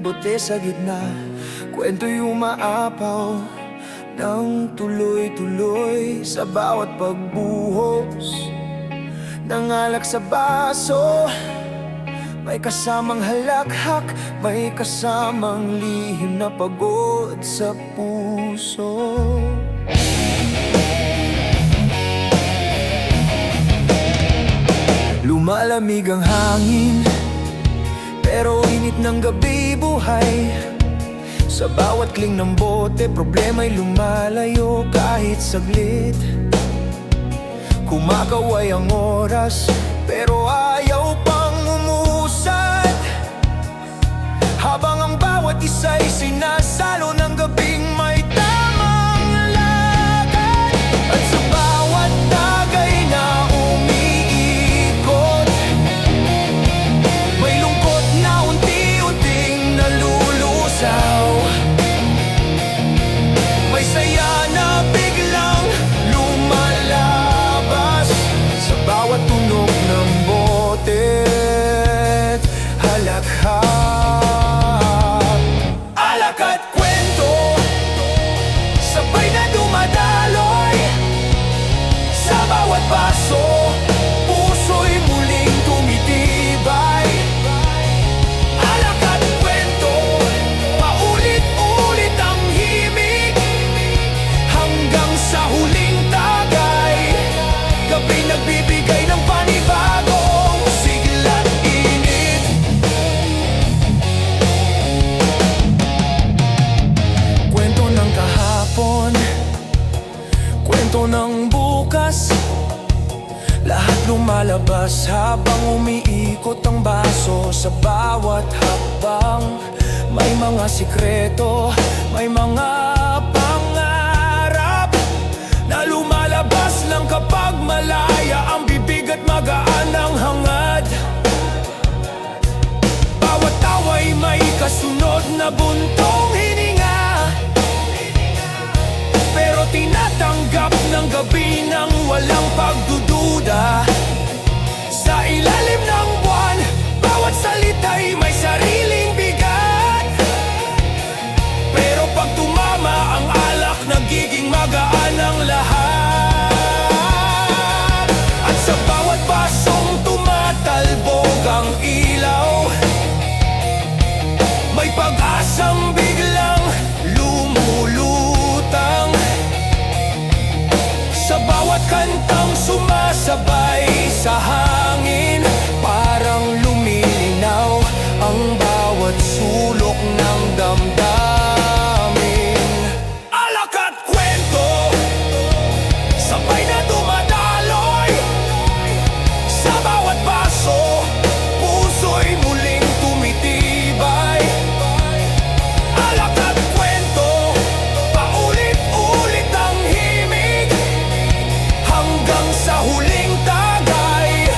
bote sa gitna. Kwento'y umaapaw ng tuloy-tuloy sa bawat pagbuhos ng alak sa baso. May kasamang halakhak, may kasamang lihim na pagod sa puso. Lumalamig ang hangin, pero init ng gabi buhay. Sa bawat kling ng bote, problema'y lumalayo kahit saglit. Kumakaway ang oras, pero ayaw pang umusad. Habang ang bawat isa'y sinasalo ng gabing may tamang lakad. At sa bawat tagay na umiikot, may lungkot na unti-unting nalulusaw. May saya na biglang lumalabas sa bawat tunog ng bote't halakhak. Alak at kwento, sabay na dumadaloy sa bawat baso. Puso'y muling tumitibay. Alak at kwento, paulit-ulit ang himig hanggang sa huling tagay. Gabi nagbibigay ng panibagong sigla't init. Kwento ng kahapon, kwento ng bukas, lahat lumalabas habang umiikot ang baso. Sa bawat hakbang, may mga sikreto, may mga pangarap na lumalabas lang kapag malaya ang bibig at magaan ang hangad. Bawat tawa'y may kasunod na buntong hininga, pero tinatanggap ng gabi ng walang pagdududa. Sa ilalim ng buwan, bawat salita'y may sariling bigat, pero pag tumama ang alak, nagiging magaan ang lahat. At sa bawat basong tumatalbog ang ilaw, may pag-asang biglang lumulutang. Sa bawat kantang sumasabay sa hangin, parang lumilinaw ang bawat sulok ng damdamin. Alak at kwento, sabay na dumadaloy sa bawat baso. Puso'y muling tumitibay. Alak at kwento, paulit-ulit ang himig hanggang sa huling tagay.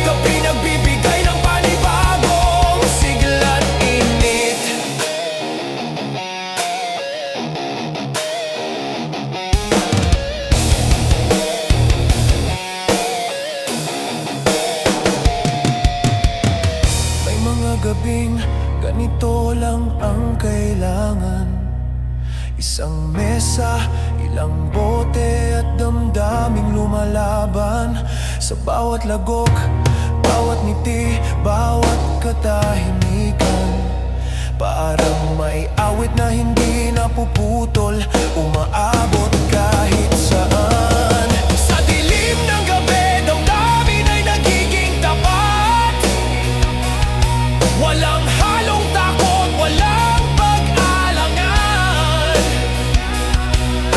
Gabi nagbibigay ng panibagong sigla't init. May mga gabing ganito lang ang kailangan: isang mesa, ilang bote at damdaming lumalaban. Sa bawat lagok, bawat ngiti, bawat katahimikan, parang may awit na hindi napuputol, umaabot kahit saan. Sa dilim ng gabi, damdamin ay nagiging tapat. Walang halong takot, walang pag-alangan.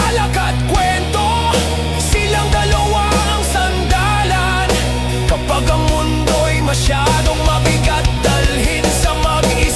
Alak at kwento, silang dalawa ang sandalan kapag ang mundo'y masyadong mabigat dalhin sa mag-isa.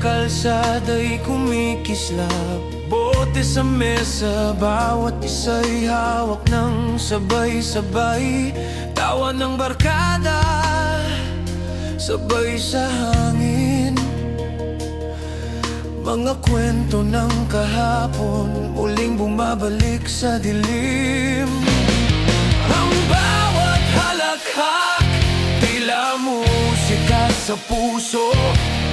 kalsada'y kumikislap. Bote sa mesa, bawat isa'y hawak ng sabay-sabay. Tawa ng barkada, sabay sa hangin. Mga kwento ng kahapon, muling bumabalik sa dilim. Ang bawat halakhak, tila musika sa puso.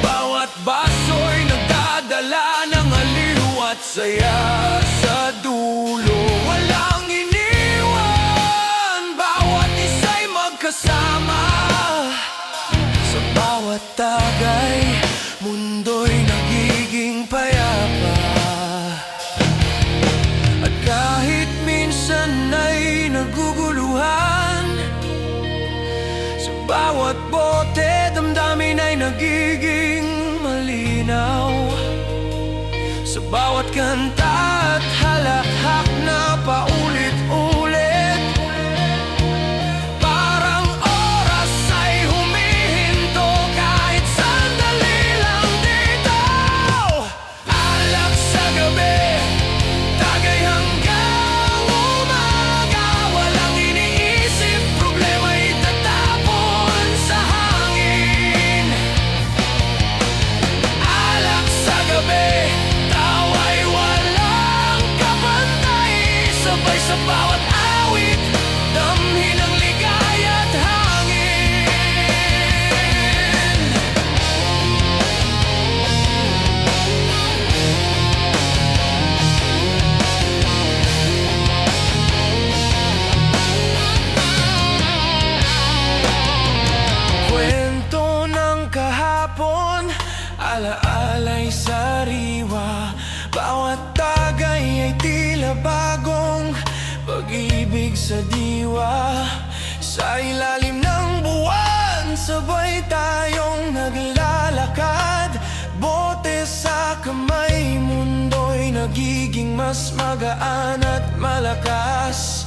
Bawat baso'y nagdadala ng aliw at saya sa dulo. Walang iniwan, bawat isa'y magkasama. Sa bawat tagay, mundo'y nagiging payapa. At kahit minsan ay naguguluhan, sa bawat bote, damdamin ay nagiging malinaw. Sa bawat kanta at halakhak na paulit-ulit, parang oras ay humihinto kahit sandali lang dito. Alak sa gabi, tagay hanggang umaga. Walang iniisip, problema itatapon sa hangin. Alak sa gabi, tawa'y walang kapantay. Sabay sa bawat awit, damhin ang ligaya at hangin. Kwento ng kahapon, alaala'y sariwa. Bawat tagay ay tila bagong pag-ibig sa diwa. Sa ilalim ng buwan, sabay tayong naglalakad. Bote sa kamay, mundo'y nagiging mas magaan at malakas.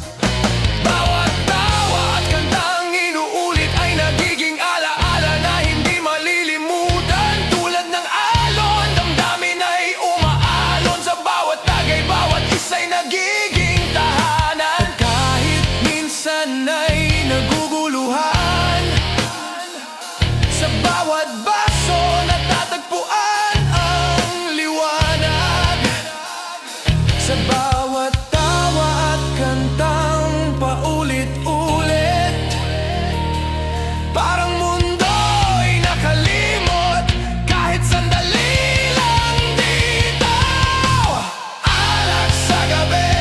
Bawat tawa at kantang inuulit ay nagiging alaala na hindi malilimutan. Tulad ng alon, damdamin ay umaalon. Sa bawat tagay, bawat isa'y nagiging tahanan. Kahit minsan ay naguguluhan, sa bawat baso natatagpuan ang liwanag. Sa bawat tawa at kantang paulit-ulit, parang mundo'y nakalimot kahit sandali lang dito. Alak sa gabi,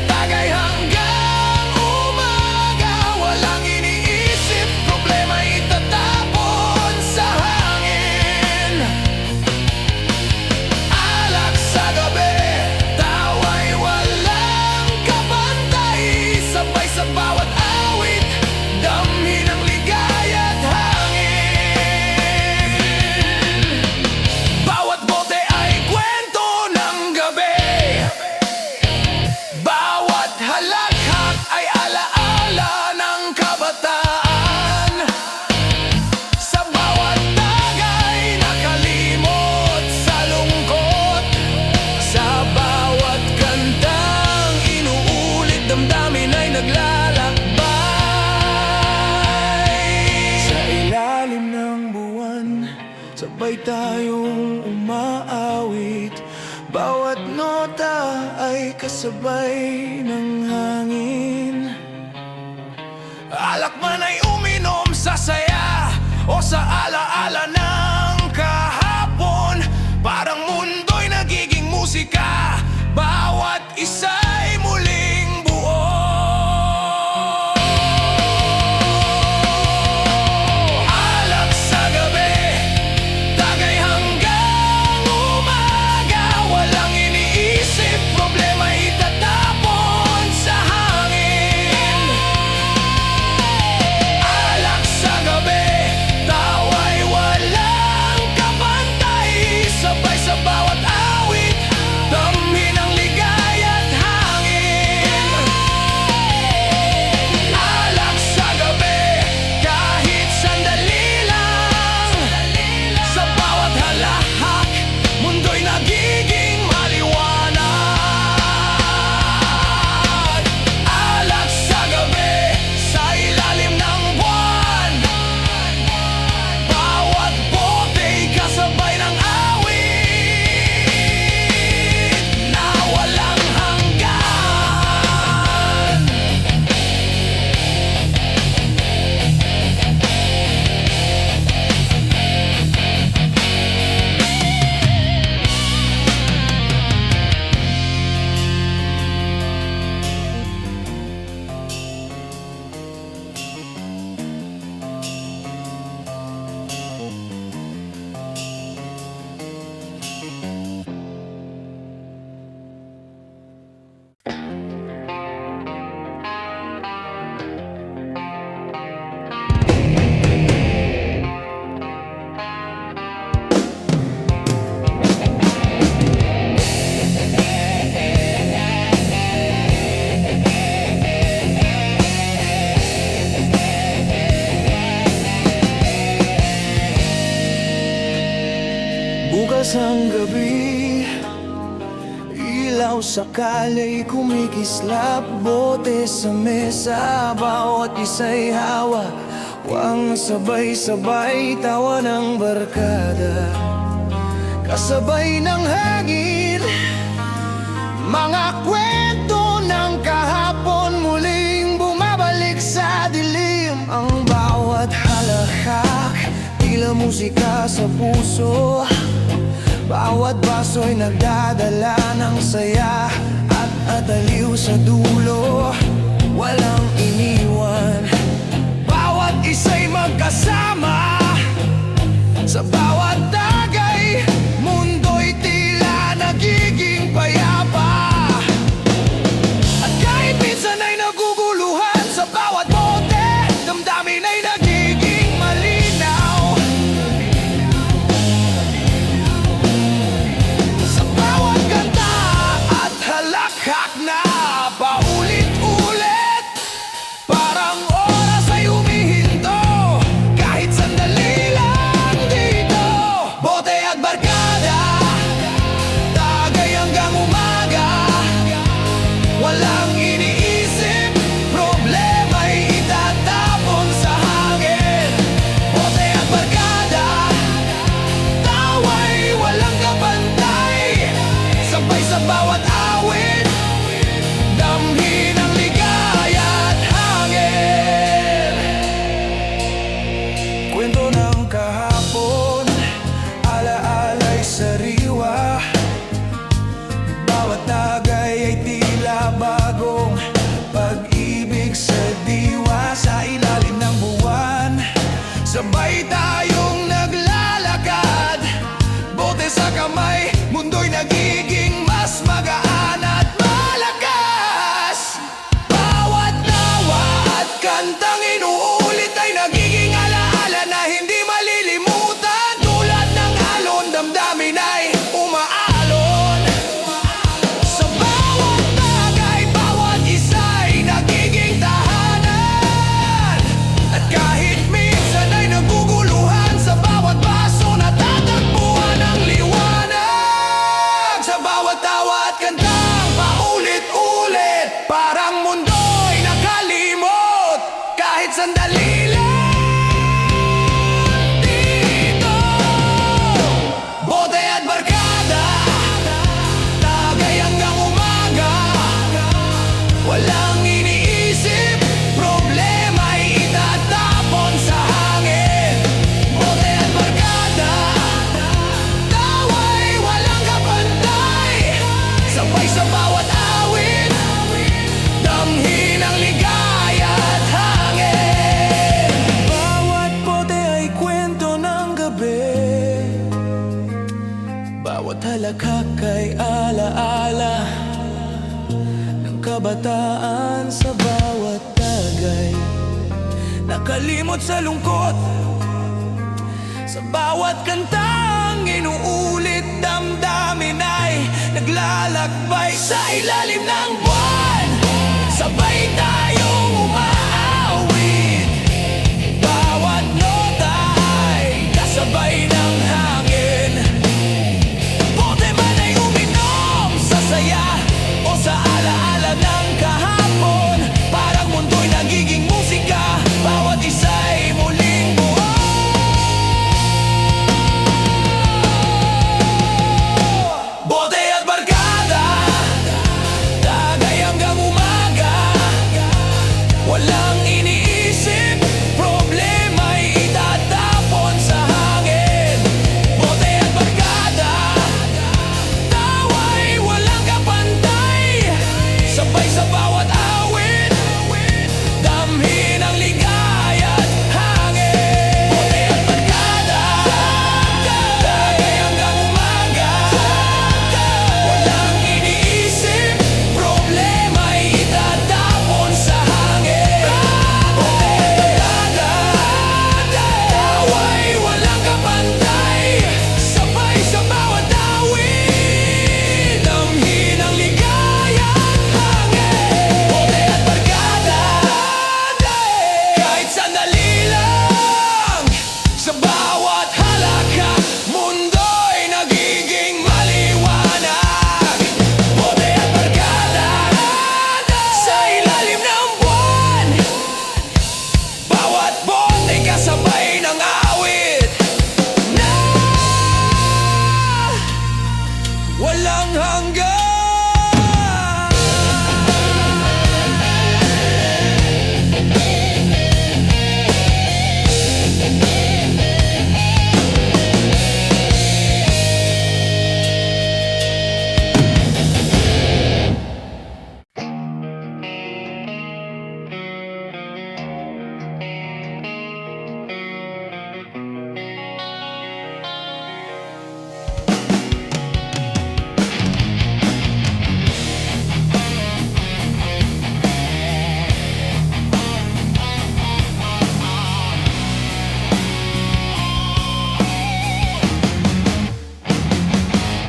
tagay hanggang umaga. Walang iniisip, problema itatapon sa hangin. Alak sa gabi, tawa'y walang kapantay. Sabay sa bawat awit, damhin ang ligaya at hangin. Bawat bote ay kwento ng gabi. Bawat halakhak ay alaala ng kabataan. Sa bawat tagay, nakalimot sa lungkot. Sa bawat kantang inuulit, damdamin ay naglalakbay. Sa ilalim ng buwan, sabay tayong umaawit. Bawat nota ay kasabay ng hangin. Alak man ay uminom sa saya o sa alaala ng kahapon, parang mundo'y nagiging musika. Bawat isa'y muling buo. Alak sa gabi, tagay hanggang umaga. Walang iniisip, problema itatapon sa hangin. Alak sa gabi, tawa'y wala ilaw sakala'y kumikislap. Bote sa mesa, bawat isa'y hawa. Huwag sabay-sabay, tawa ng barkada. Kasabay ng hangin, mga kwento ng kahapon muling bumabalik sa dilim. Ang bawat halakhak, tila musika sa puso. Bawat baso'y nagdadala ng saya at ataliw sa dulo. Walang iniwan, bawat isa'y magkasama. Sa bawat tagay, mundo'y tila nagiging payapa. At kahit minsan ay naguguluhan, sa bawat bote, damdamin ay nagiging malinaw. Sa bawat kanta at halakhak na paulit-ulit, parang oras ay humihinto. Kahit sandali lang dito, bote at barkada, tagay hanggang umaga. Walang iniisip, problema'y itatapon sa hangin. Bote at barkada, tawa'y walang kapantay. Sabay sa bawat awit, damhin ang ligaya at hangin. Kwento ng kahapon, alaala'y sariwa. Bawat tagay ay tila bagong pag-ibig sa diwa. Sa ilalim ng buwan, sabay tayong naglalakad. Bote sa kamay, mundo'y nagiging mas magaan at malakas. Bawat tawa at kantang inuulit ay nagiging alaala na hindi malilimutan. Tulad ng alon, damdamin ay umaalon. Sa bawat tagay, bawat isa'y nagiging tahanan. At kahit minsan ay naguguluhan, sa bawat baso natatagpuan ang liwanag. Sa bawat tawa at kantang paulit-ulit, parang mundo'y nakalimot. Kahit sandali lang dito, bote at barkada, tagay hanggang umaga. Walang iniisip, problema'y itatapon sa hangin. Bote at barkada, tawa'y walang kapantay. Sabay sa bawat awit, damhin ang ligaya at hangin. Bawat bote ay kwento ng gabi. Bawat halakhak ay alaala ng kabataan. Sa bawat tagay, nakalimot sa lungkot. Sa bawat kantang inuulit, damdamin ay naglalakbay sa ilalim ng buwan. Sabay tayong umaawit, bawat nota ay kasabay ng hangin. Bote man ay uminom sa saya o sa alaala ng kahapon, parang mundo'y nagiging musika. Bawat isa'y muling buo. Bote at barkada, tagay walang hanggan.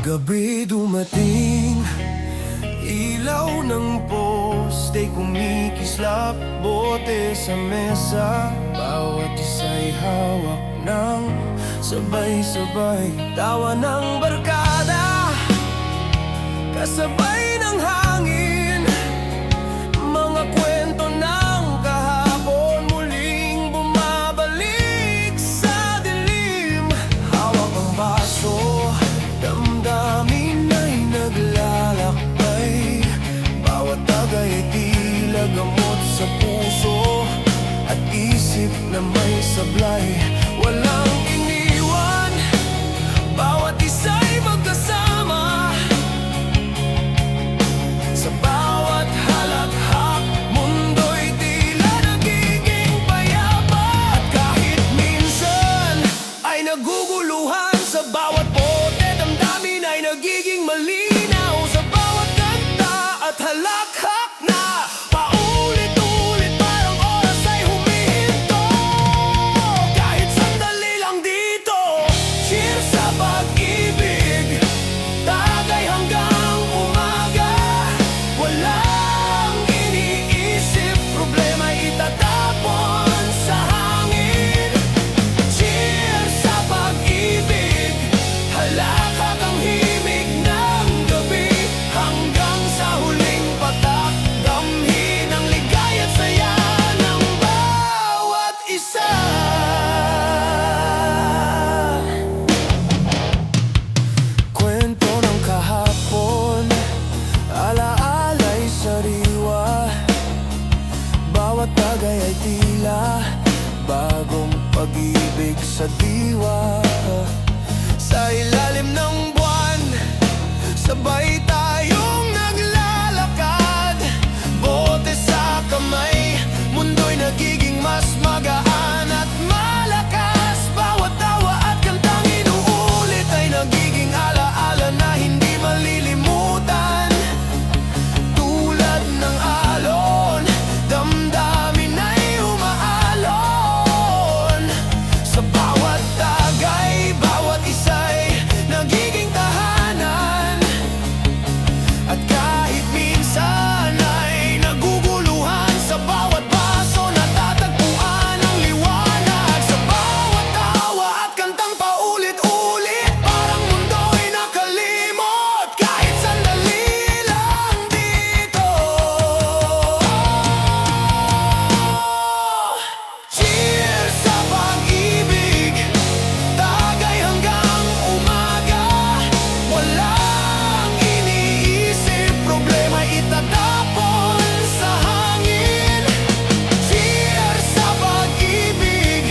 Gabi dumating, ilaw ng poste kumikislap, bote sa mesa, bawat isa'y hawak ng sabay-sabay. Tawa ng barkada, kasabay ng hangin, mga kwento ng kahapon muling bumabalik sa dilim. Hawak ang baso, damdamin ay naglalakbay, bawat tagay ay tila gamot sa puso at isip na may sablay. Walang iniwan, bawat isa'y magkasama, sa bawat halakhak mundo'y tila nagiging payapa. At kahit minsan ay naguguluhan, sa bawat bote damdamin ay nagiging malinaw, sa bawat kanta at halakhak na paulit-ulit parang oras ay humihinto. Kahit sandali lang dito, cheers sa pag-ibig, tagay hanggang umaga. Walang iniisip, problema itatapon sa hangin. Cheers sa pag-ibig, halakak ang himig ng gabi, hanggang sa huling patak, damhin ang ligay at saya ng bawat isa. Kwento ng kahapon, alaala'y sariwa, bawat tagay ay tila bagong pag-ibig sa diwa. Sa ilalim ng buwan, sabay tayong naglalakad, bote sa kamay, mundo'y nagiging mas magaan at malakas. Bawat tawa at kantang inuulit ay nagiging alaala na hindi malilimutan. Tulad ng alon, damdamin ay umaalon, sa bawat tagay, bawat isa'y nagiging tahanan. At kahit minsan ay naguguluhan, sa bawat baso natatagpuan ang liwanag, sa bawat tawa at kantang paulit-ulit, parang mundo'y nakalimot. Kahit sandali lang dito, cheers sa pag-ibig, tagay hanggang umaga. Walang iniisip, problema itatapon sa hangin. Cheers sa pag-ibig,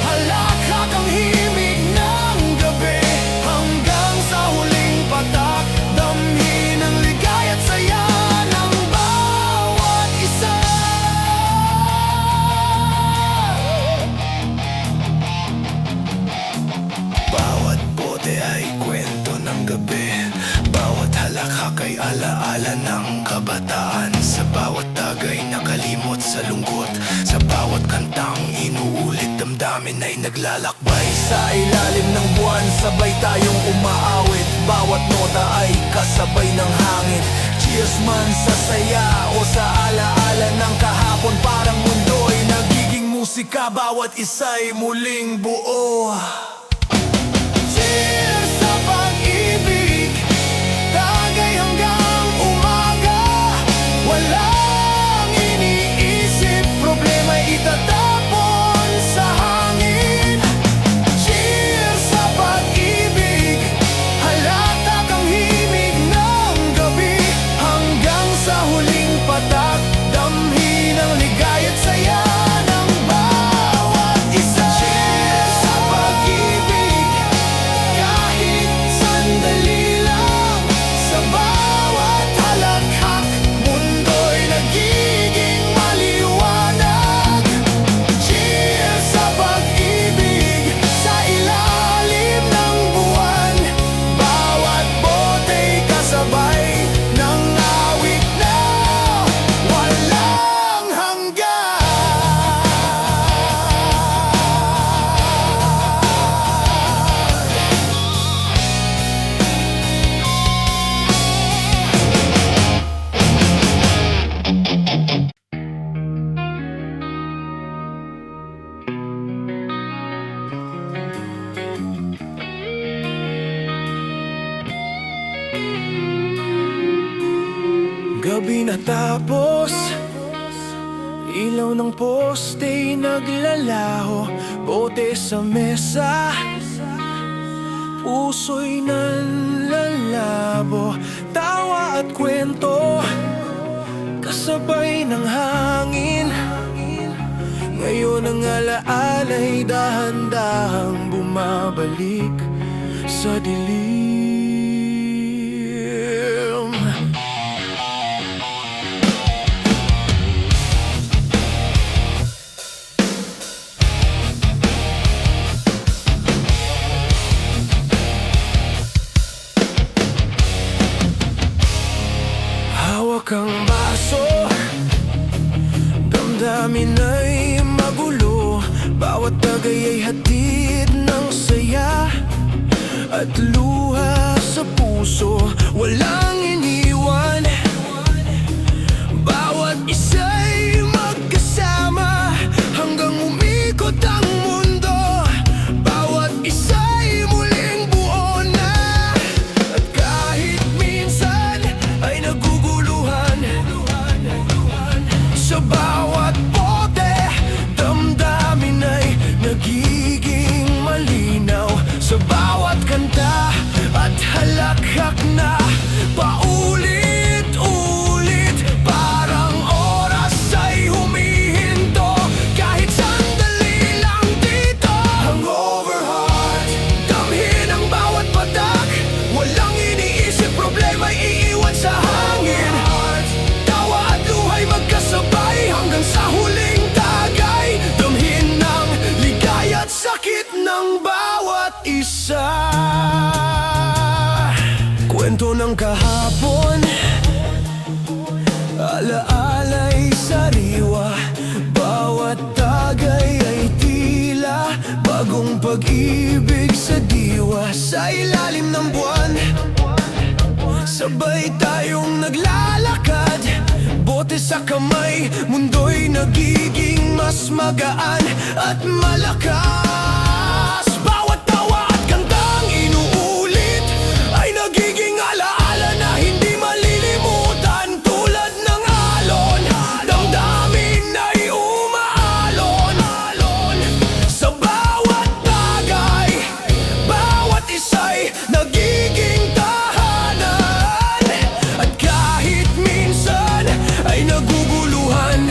halakhak ang himig ng gabi, hanggang sa huling patak, damhin ang ligay at saya ng bawat isa. Bawat bote ay kwento ng gabi, bawat halakhak ay alaala ng kabataan, sa bawat tagay nakalimot sa lungkot, sa bawat kantang inuulit damdamin ay naglalakbay. Sa ilalim ng buwan, sabay tayong umaawit, bawat nota ay kasabay ng hangin. Cheers man sa saya o sa alaala ng kahapon, parang mundo'y nagiging musika, bawat isa'y muling buo. Cheers sa pag-ibig, tagay hanggang umaga. Walang iniisip, problema itatapon sa hangin. Cheers sa pag-ibig, halata kang himig Gabi na tapos, ilaw ng poste'y naglalaho. Bote sa mesa, puso'y nanlalabo. Tawa at kwento, kasabay ng hangin. Ngayon ang alaala'y dahan-dahang bumabalik sa dilim. Hawak ang baso, damdamin ay magulo. Bawat tagay ay hatid ng saya at luha sa puso. Walang iniwan, bawat isa'y magkasama hanggang umikot ang mundo. Bawat isa'y muling buo na, at kahit minsan ay naguguluhan sa bawat bote, damdamin ay nagiging malinaw. Sa bawat kanta at halakhak na paulit-ulit, parang oras ay humihinto kahit sandali lang dito. Hangover heart, damhin ang bawat patak. Walang iniisip, problema'y iiwan sa hangin. Tawa at luha'y magkasabay hanggang sa huling tagay. Damhin ng ligaya at sakit ng bawat isa. Kwento ng kahapon, alaala'y sariwa. Bawat tagay ay tila bagong pag-ibig sa diwa. Sa ilalim ng buwan, sabay tayong naglalakad. Bote sa kamay, mundo'y nagiging mas magaan at malakas. Bawat tawa at kantang inuulit ay nagiging alaala na hindi malilimutan. Tulad ng alon, damdamin ay umaalon sa bawat bagay. Bawat isa'y nagiging tahanan, at kahit minsan ay naguguluhan.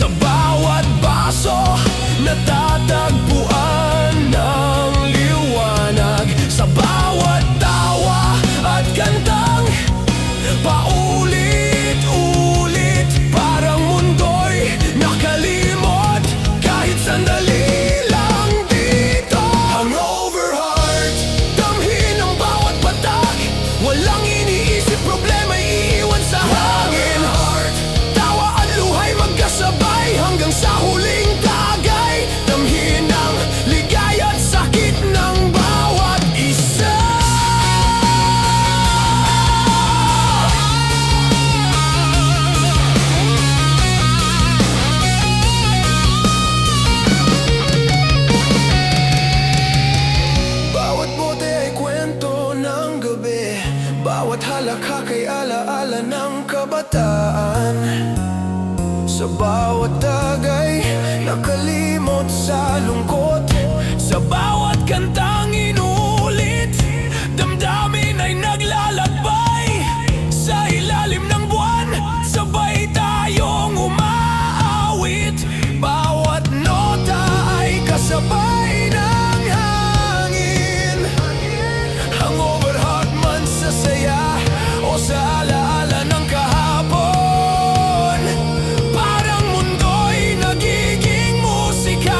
Sa bawat baso natatagpuan ng liwanag. Sa bawat tawa at kantang paulit-ulit, parang mundo'y nakalimot kahit sandali lang dito. Hangover heart, damhin ang bawat patak. Walang iniisip, problema'y iiwan sa hangin. Tawa at luha'y magkasabay hanggang sa huling tagay. Damhin ang ligaya at sakit ng bawat isa. Bawat bote ay kwento ng gabi. Bawat halakhak ay alaala ng kabataan. Sa bawat tagay nakalimot sa lungkot. Sa bawat kantang inuulit, damdamin ay naglalakbay. Sa ilalim ng buwan, sabay tayong umaawit. Bawat nota ay kasabay ng hangin. Hangover heart man sa saya o sa alaala ng kahapon, parang mundo'y nagiging musika.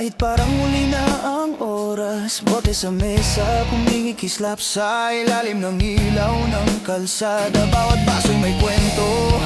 Kahit parang muli na ang oras, bote sa mesa, kumikislap sa ilalim ng ilaw ng kalsada. Bawat baso'y may kwento,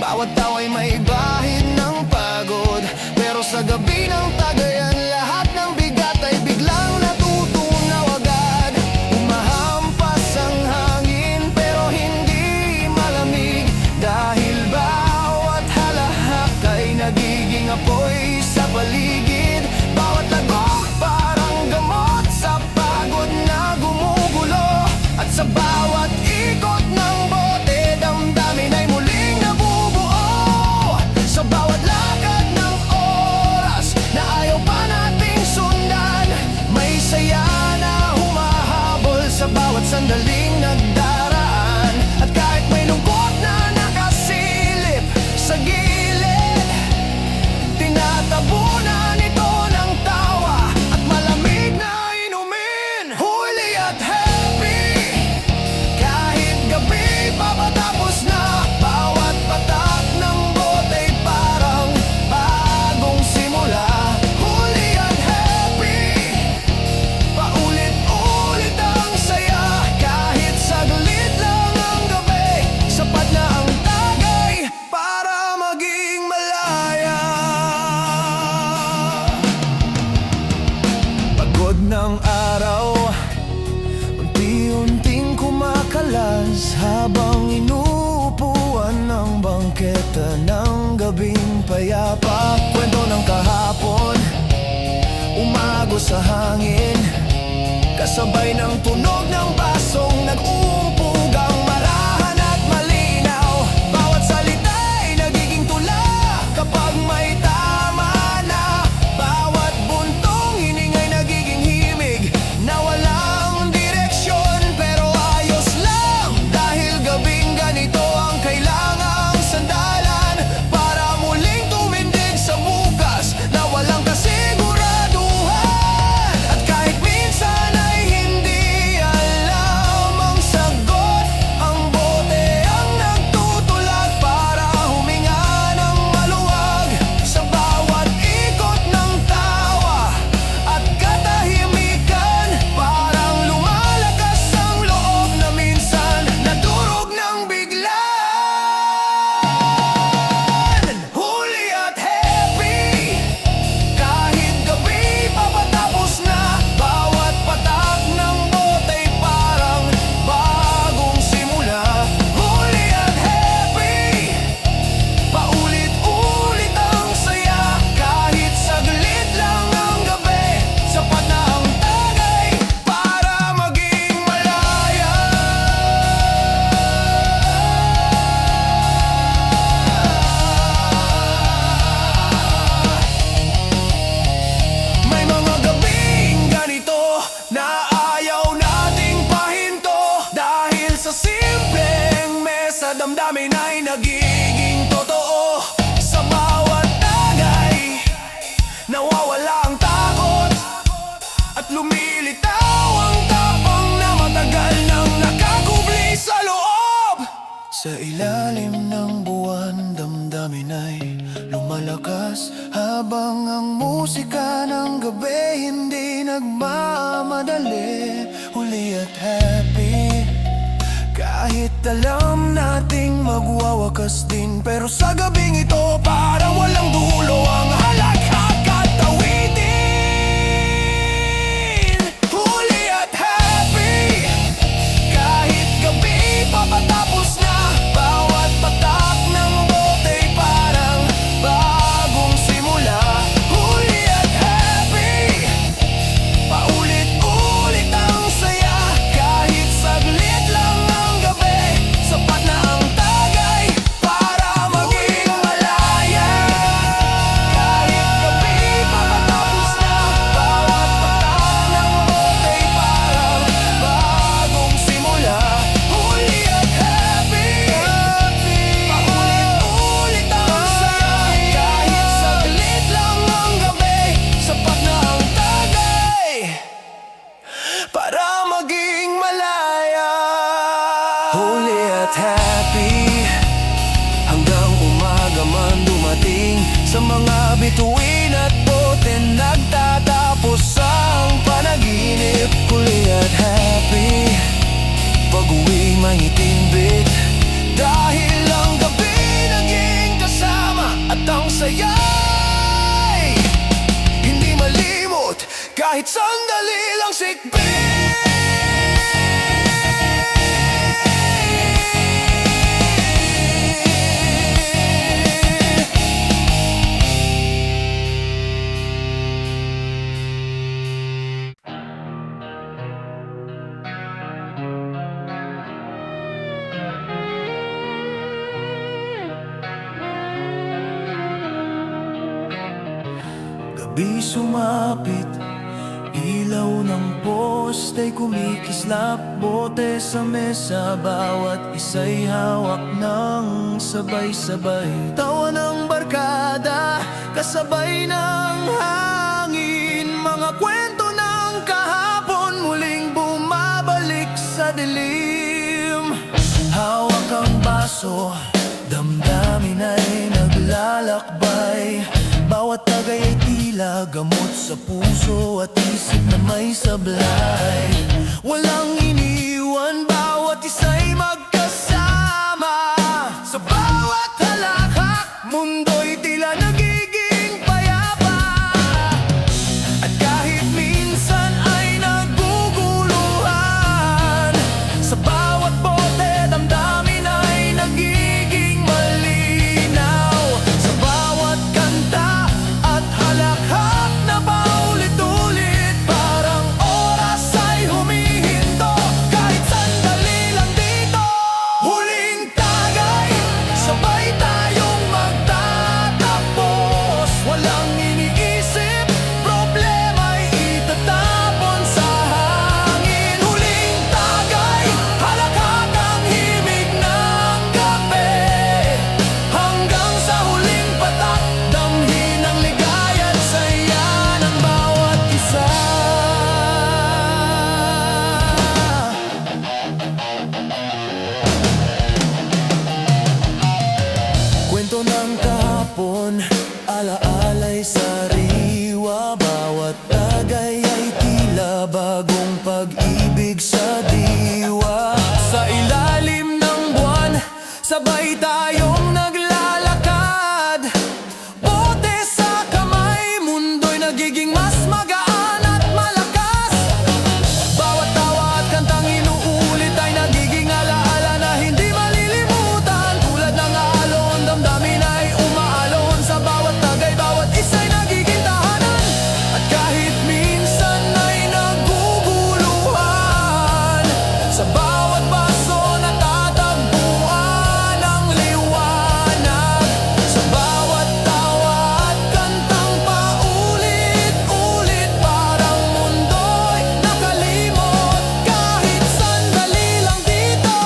bawat tawa'y may bahid ng pagod. Pero sa gabi ng tagayan, lahat ng bigat ay biglang natutunaw agad. Umahampas ang hangin pero hindi malamig, dahil bawat halahak ay nagiging apoy sa paligid. Bawat lagok parang gamot sa pagod na gumugulo. At sa bawat ikot ng bote, damdamin ay muling nabubuo. Sa bawat lakad ng oras na ayaw pa nating sundan, may saya na humahabol sa bawat sandaling nagdaraan. At kahit may lungkot na nakasilip sa gilid, tinatabunan ito ng tawa at malamig na inumin. Huli at happy, kahit gabi papatapos na. Bawat patak ng bote'y parang bagong simula. Huli at happy, paulit-ulit ang saya. Kahit saglit lang ang gabi, sapat na ang tagay para maging malaya. Pagod ng araw, unti-unting kumakalas, habang inuupuan ng bangketa ng gabing payapa. Kwento ng kahapon, umagos sa hangin, kasabay ng tunog ng basong nag-uumpugang marahan at malinaw. Bawat salita'y nagiging tula kapag may tama na. Bawat buntong hininga'y nagiging himig na walang direksyon, pero ayos lang, dahil gabing ganito ang kailangang sandalan para muling tumindig sa bukas na walang kasiguraduhan. At kahit minsan ay hindi alam ang sagot, ang bote ang nagtutulak para huminga ng maluwag. Sa bawat ikot ng tawa at katahimikan, parang lumalakas ang loob na minsan nadurog ng biglan. Huli at happy, kahit gabi papatapos na. Bawat patak ng bote'y parang bagong simula. Huli at happy, paulit-ulit ang saya. Kahit saglit lang ang gabi, sapat na ang tagay para maging malaya. May mga gabing ganito na ayaw nating pahinto, dahil sa simpleng mesa, damdamin ay nagiging totoo. Sa bawat tagay, nawawala ang takot at lumilitaw ang tapang na matagal nang nakakubli sa loob. Sa ilalim ng buwan, damdamin ay lumalakas, habang ang musika ng gabi hindi nagmamadali. Huli at happy, kahit alam nating magwawakas din, pero sa gabing ito parang walang dulo ang halakhak at awitin. Huli at happy, kahit gabi papatapos na. Bawat patak ng bote'y parang bagong simula. Huli at happy, paulit-ulit ang saya. Kahit saglit lang ang gabi, sapat na ang tagay para maging malaya. Gabi sumapit, ilaw ng poste'y kumikislap, bote sa mesa, bawat isa'y hawak ng sabay-sabay. Tawa ng barkada, kasabay ng hangin, mga kwento ng kahapon muling bumabalik sa dilim. Hawak ang baso, damdamin ay naglalakbay, bawat tagay ay tila gamot sa puso at isip na may sablay. Walang iniwan, bawat isa'y magkasama. Sa bawat halakhak, mundo'y tila nagiging payapa. At kahit minsan ay naguguluhan, sa bawat bote damdamin ay nagiging malinaw. Sa bawat kanta at halakhak na paulit-ulit, parang oras ay humihinto, kahit sandali lang dito. Huling tagay, sabay tayong magtatapos. Walang iniisip, problema'y itatapon sa hangin. Huling tagay, halakhak ang himig ng gabi, hanggang sa huling patak, damhin ang ligaya at saya ng bawat isa. Kwento ng kahapon, alaalay sariwa, bawat tagay ay tila bagong pag-ibig sa diwa. Sa ilalim ng buwan, sabay tayong naglalakad, bote sa kamay, mundo'y nagiging mas magaan at malakas. Bawat tawa at kantang inuulit ay nagiging alaala na hindi malilimutan. Tulad ng alon, damdamin ay umaalon, sa bawat tagay, bawat isa'y nagiging tahanan. At kahit minsan ay naguguluhan, sa bawat baso natatagpuan ang liwanag. Sa bawat tawa at kantang paulit-ulit, parang mundo'y nakalimot, kahit sandali lang dito.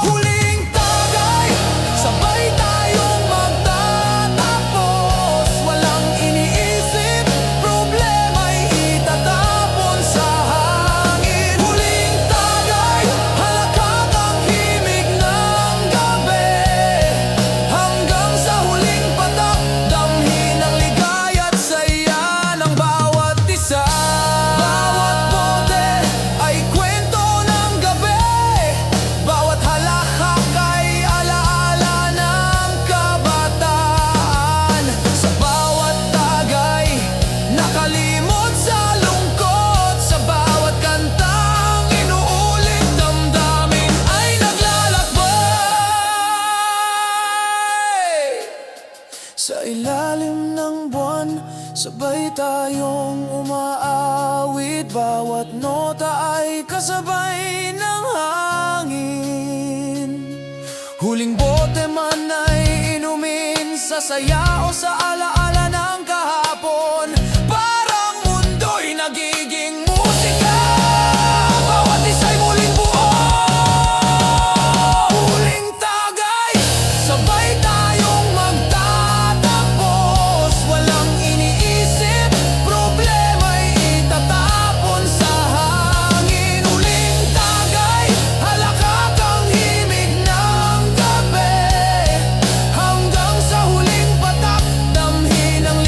Huling tagay, sabay tayong magtatapos. Walang iniisip, problema'y itatapon sa hangin. Huling tagay, halakhak ang himig ng gabi, hanggang sa huling patak, damhin ang ligaya at saya ng bawat isa. Bawat bote ay kwento ng gabi, bawat halakhak ay alaala ng kabataan. Sa bawat tagay, nakalimot sa lungkot, sa bawat kantang inuulit, damdamin ay naglalakbay. Sa ilalim ng buwan, sabay tayong umaawit, bawat nota ay kasabay ng hangin. Huling bote man ay inumin, sa saya o sa alaala ng kahapon, parang mundo'y nagiging musika. Bawat isa'y muling buo. Huling tagay, sabay tayong magtatapos. Walang iniisip, problema'y itatapon sa hangin. Huling tagay, halakhak ang himig ng gabi, hanggang sa huling patak, damhin ang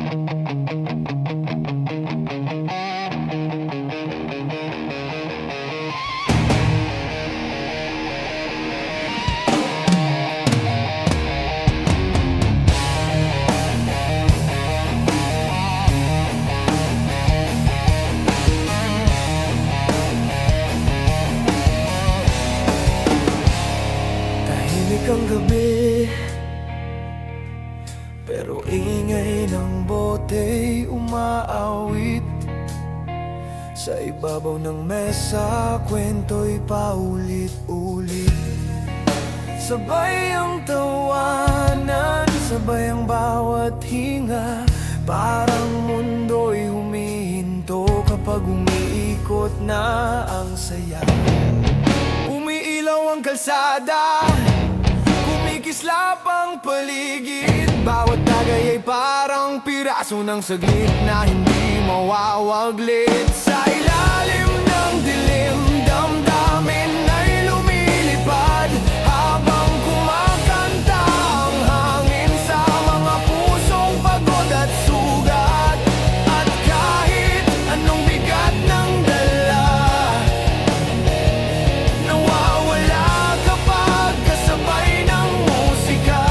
Tahimik ang gabi, pero ingay ng bote umaawit. Sa ibabaw ng mesa, kwento'y paulit-ulit. Sabay ang tawanan, sabay ang bawat hinga. Parang mundo'y humihinto kapag umiikot na ang saya. Umiilaw ang kalsada, kumikislap ang paligid. Bawat tagay ay parang piraso ng saglit na hindi mawawaglit. Sa ilalim ng dilim, damdamin ay lumilipad habang kumakanta ang hangin sa mga pusong pagod at sugat. At kahit anong bigat ng dala, nawawala kapag kasabay ng musika.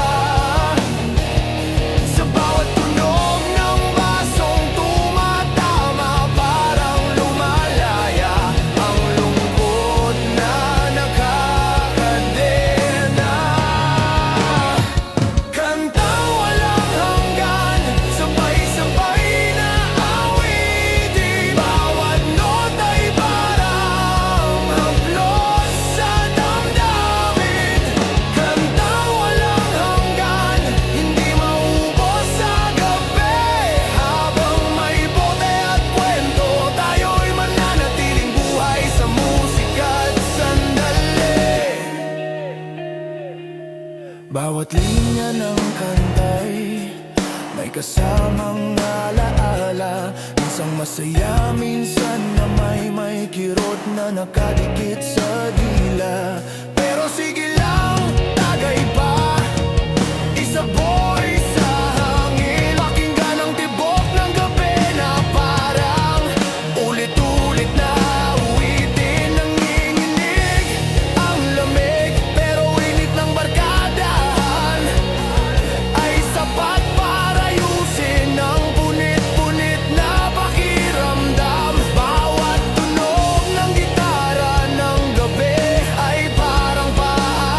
Sa bawat tunog ng basong tumatama, parang lumalaya ang lungkot na nakakadena. Kantang walang hanggan, sabay-sabay na awitin. Bawat nota'y parang haplos sa damdamin. Kantang walang hanggan, hindi maubos sa gabi. Habang may bote at kwento, tayo'y mananatiling buhay sa musika't sandali. Bawat linya ng kantay may kasamang alaala. Minsan masaya, minsan na may kirot na nakadikit sa dila. Pero sige lang, tagay pa, isaboy sa hangin. Pakinggan ang tibok ng gabi na parang ulit-ulit na uwitin. Nanginginig ang lamig, pero init ng barkadahan ay sapat para ayusin ang punit-punit na pakiramdam. Bawat tunog ng gitara ng gabi ay parang paalala.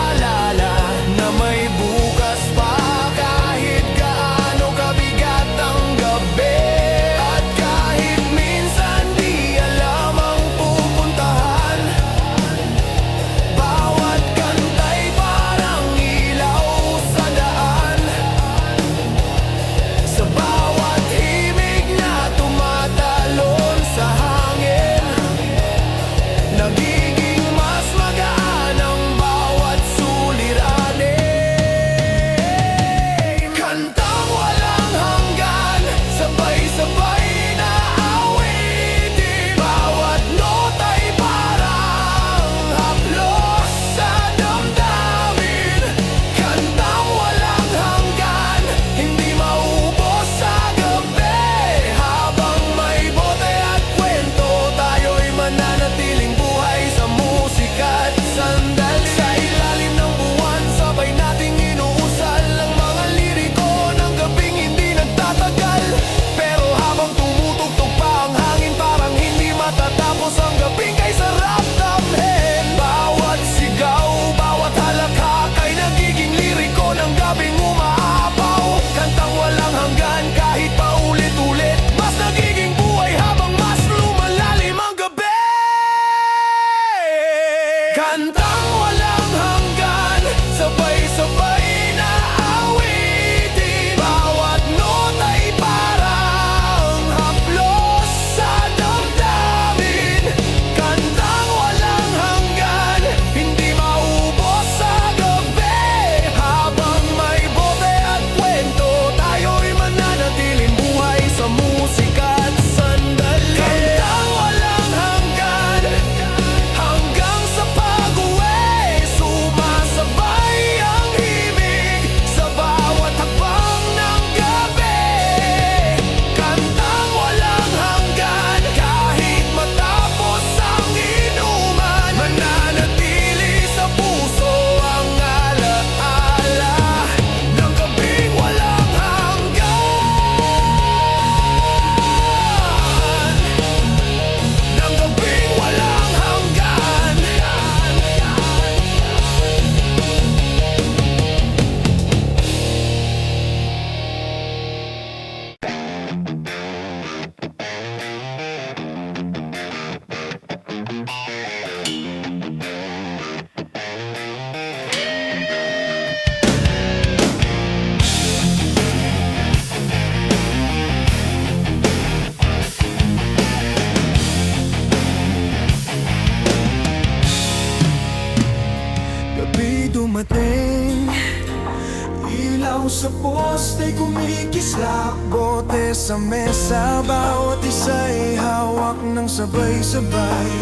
ay kumikislap. Bote sa mesa, bawat isa'y hawak ng sabay-sabay.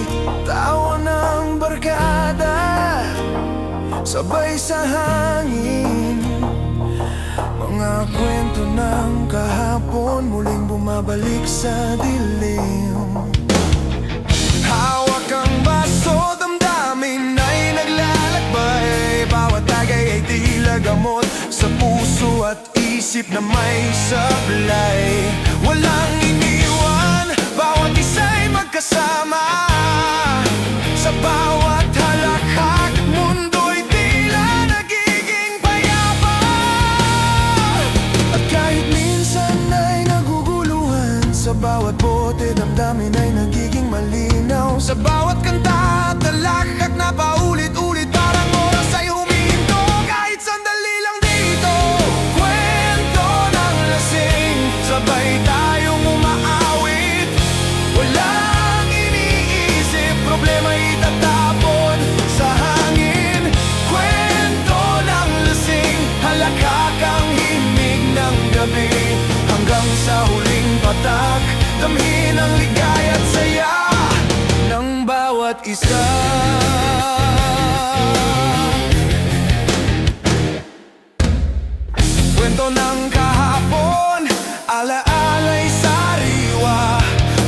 Tawa ng barkada, sabay sa hangin. Mga kwento ng kahapon, muling bumabalik sa dilim. Hawak ang baso, damdamin ay naglalakbay. Bawat tagay ay tila gamot sa puso at isip na may sablay. Walang iniwan, bawat isa'y magkasama. Sa bawat halakhak, mundo'y tila nagiging payapa. At kahit minsan ay naguguluhan, sa bawat bote damdamin ay nagiging malinaw. Sa bawat kanta at talakhak na paulit-ulit, parang oras ay huminto. Kahit sandali lang dito, kwento ng lasing, sabay tayong umaawit. Walang iniisip, problema itatapon sa hangin. Kwento ng lasing, halakhak ang himig ng gabi. Hanggang sa huling patak, damhin ang ligaya at saya ng bawat isa. Kwento ng kahapon, alaala'y sariwa.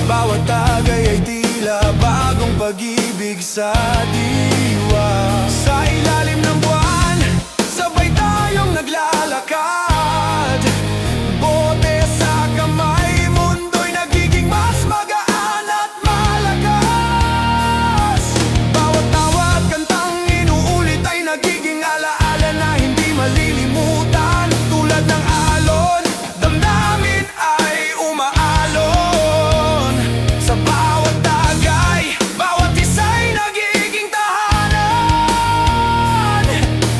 Bawat tagay ay tila bagong pag-ibig sa diwa. Sa ilalim ng buwan, sabay tayong naglalakad. Bote sa kamay, mundo'y nagiging mas magaan at malakas. Bawat tawa at kantang inuulit ay nagiging alaala na hindi malilimutan. Tulad ng alon, damdamin ay umaalon. Sa bawat tagay, bawat isa'y nagiging tahanan.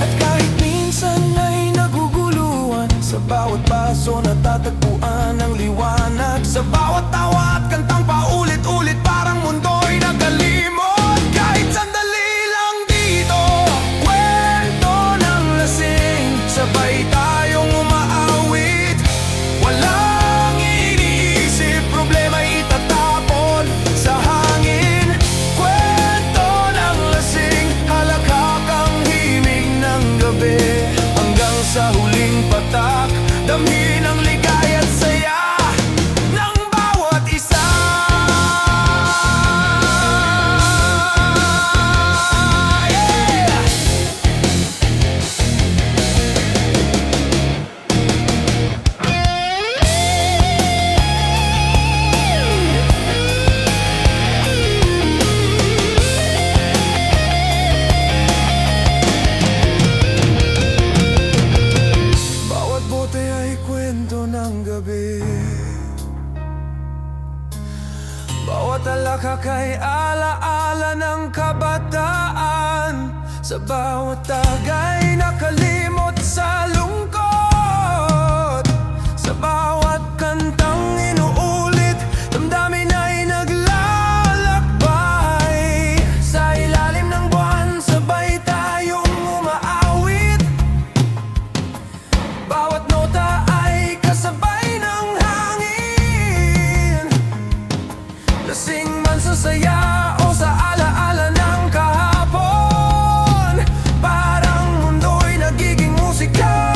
At kahit minsan ay naguguluhan, sa bawat paso natatagpuan ang liwanag. Sa bawat tawa at kantang paulit-ulit, parang mundo'y nakalimot. Kahit sandali lang dito, kwento ng lasing, sabay tayong umaawit. Walang iniisip, problema'y itatapon sa hangin. Kwento ng lasing, halakhak ang himig ng gabi. Hanggang sa huling patak, damhin ang ligaya at saya ng bawat isa. Yeah! Bawat bote ay kwento ng gabi. Bawat halakhak ay alaala ng kabataan. Sa bawat tagay nakalimot sa lungkot. Sa bawat kantang inuulit, damdamin ay naglalakbay. Sa ilalim ng buwan, sabay tayong umaawit. Bawat nota ay kasabay ng hangin. Lasing man sa saya o sa alaala ng kahapon, parang mundo'y nagiging musika.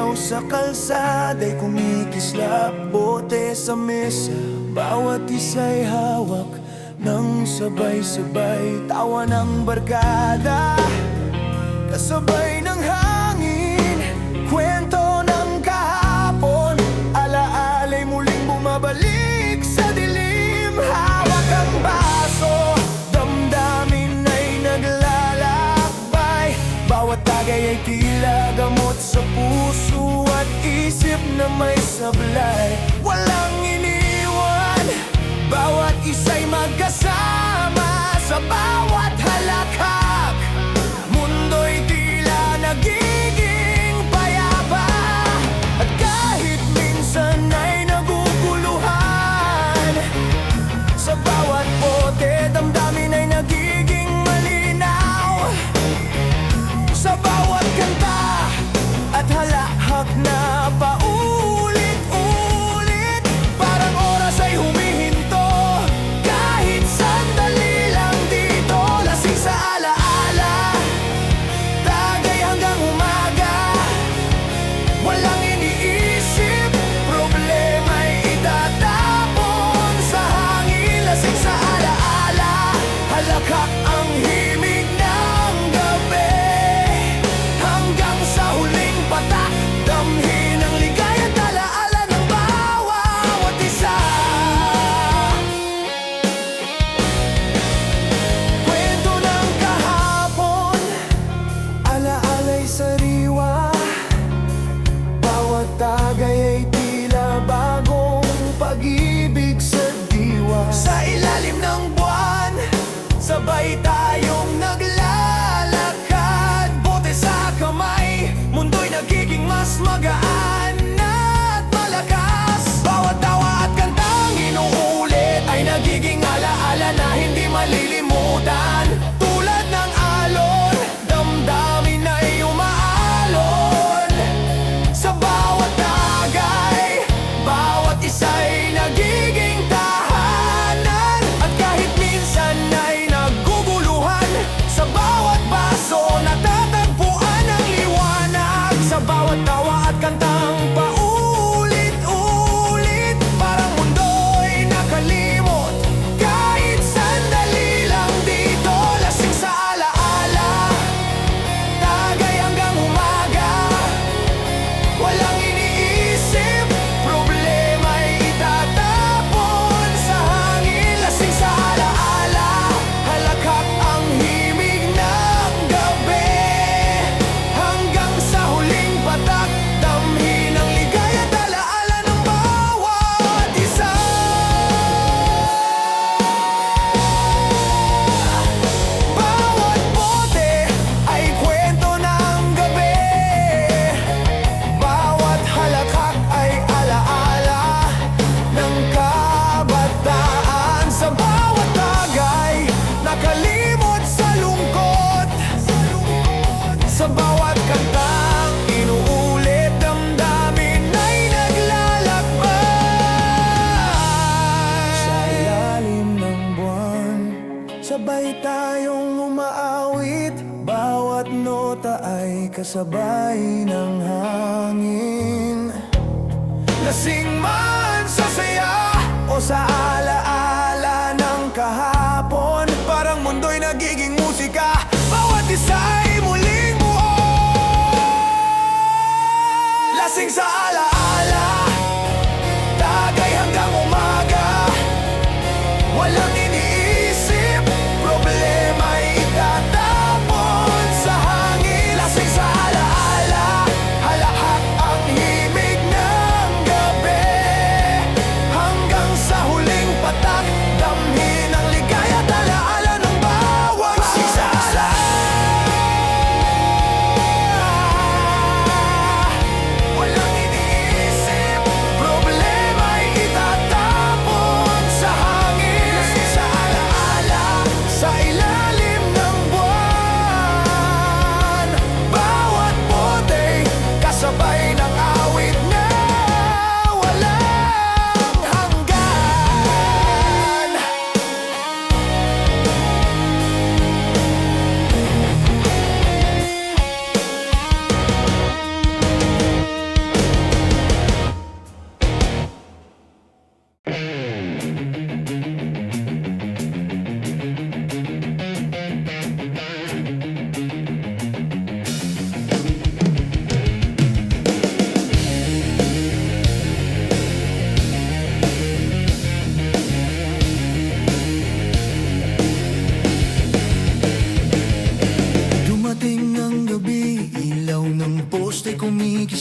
ilaw sa kalsada'y kumikislap, bote sa mesa, bawat isa'y hawak ng sabay-sabay. Tawa ng barkada, kasabay ng hangin, kwento ng kahapon, alaala'y muling bumabalik sa dilim. Hawak ang baso, damdamin ay naglalakbay, bawat tagay ay tila gamot sa puso at isip na may sablay. Walang iniwan, bawat isa'y magkasama sa bawat halakhak. Mundo'y tila nagiging payapa, at kahit minsan ay naguguluhan, sa bawat bote damdamin ay nagiging malinaw. Sa bawat kanta at halakhak na paulit-ulit, parang oras ay humihinto, kahit sandali lang dito. Lasing sa alaala, tagay hanggang umaga, walang iniisip, problema'y itatapon sa hangin. Lasing sa alaala, halakhak ang himig ng gabi, hanggang sa huling patak, damhin ang ligaya at alaala ng bawat isa. Kwento ng kahapon, alaala'y sariwa, bawat tagay ay tila bagong pag-ibig sa diwa. Sa ilalim ng buwan, sabay tayong naglalakad, bote sa kamay, mundo'y nagiging mas magaan at malakas. Bawat tawa at kantang inuulit ay nagiging alaala na hindi malilimutan. Tulad ng alon, damdamin ay umaalon, sa bawat tagay, bawat isa'y nagiging tahanan, at kahit minsan ay naguguluhan, sa bawat baso natatagpuan ang liwanag. Sa bawat tawa at kantang paulit-ulit, parang mundo'y nakalimot, kahit sandali lang dito. Lasing sa alaala, tagay hanggang umaga, walang iniisip, problema'y itatapon sa hangin. Lasing sa alaala, halakhak ang himig ng gabi, hanggang sa huling patak, damhin ang ligaya at alaala ng bawat isa. Bawat bote ay kwento ng gabi, bawat halakhak ay alaala ng kabataan. Sa bawat tagay, nakalimot sa lungkot, sa bawat kantang inuulit, damdamin ay naglalakbay. Sa ilalim ng buwan, sabay tayong umaawit, bawat nota ay kasabay ng hangin. Lasing man sa saya o sa alaala ng kahapon, parang mundo'y nagiging musika, bawat isa'y muling buo. Lasing sa alaala, tagay hanggang umaga, walang iniisip, problema'y itatapon sa hangin. Lasing sa alaala, halakhak ang himig ng gabi, hanggang sa huling patak, damhin ang ligaya at alaala ng bawat isa. Walang iniisip,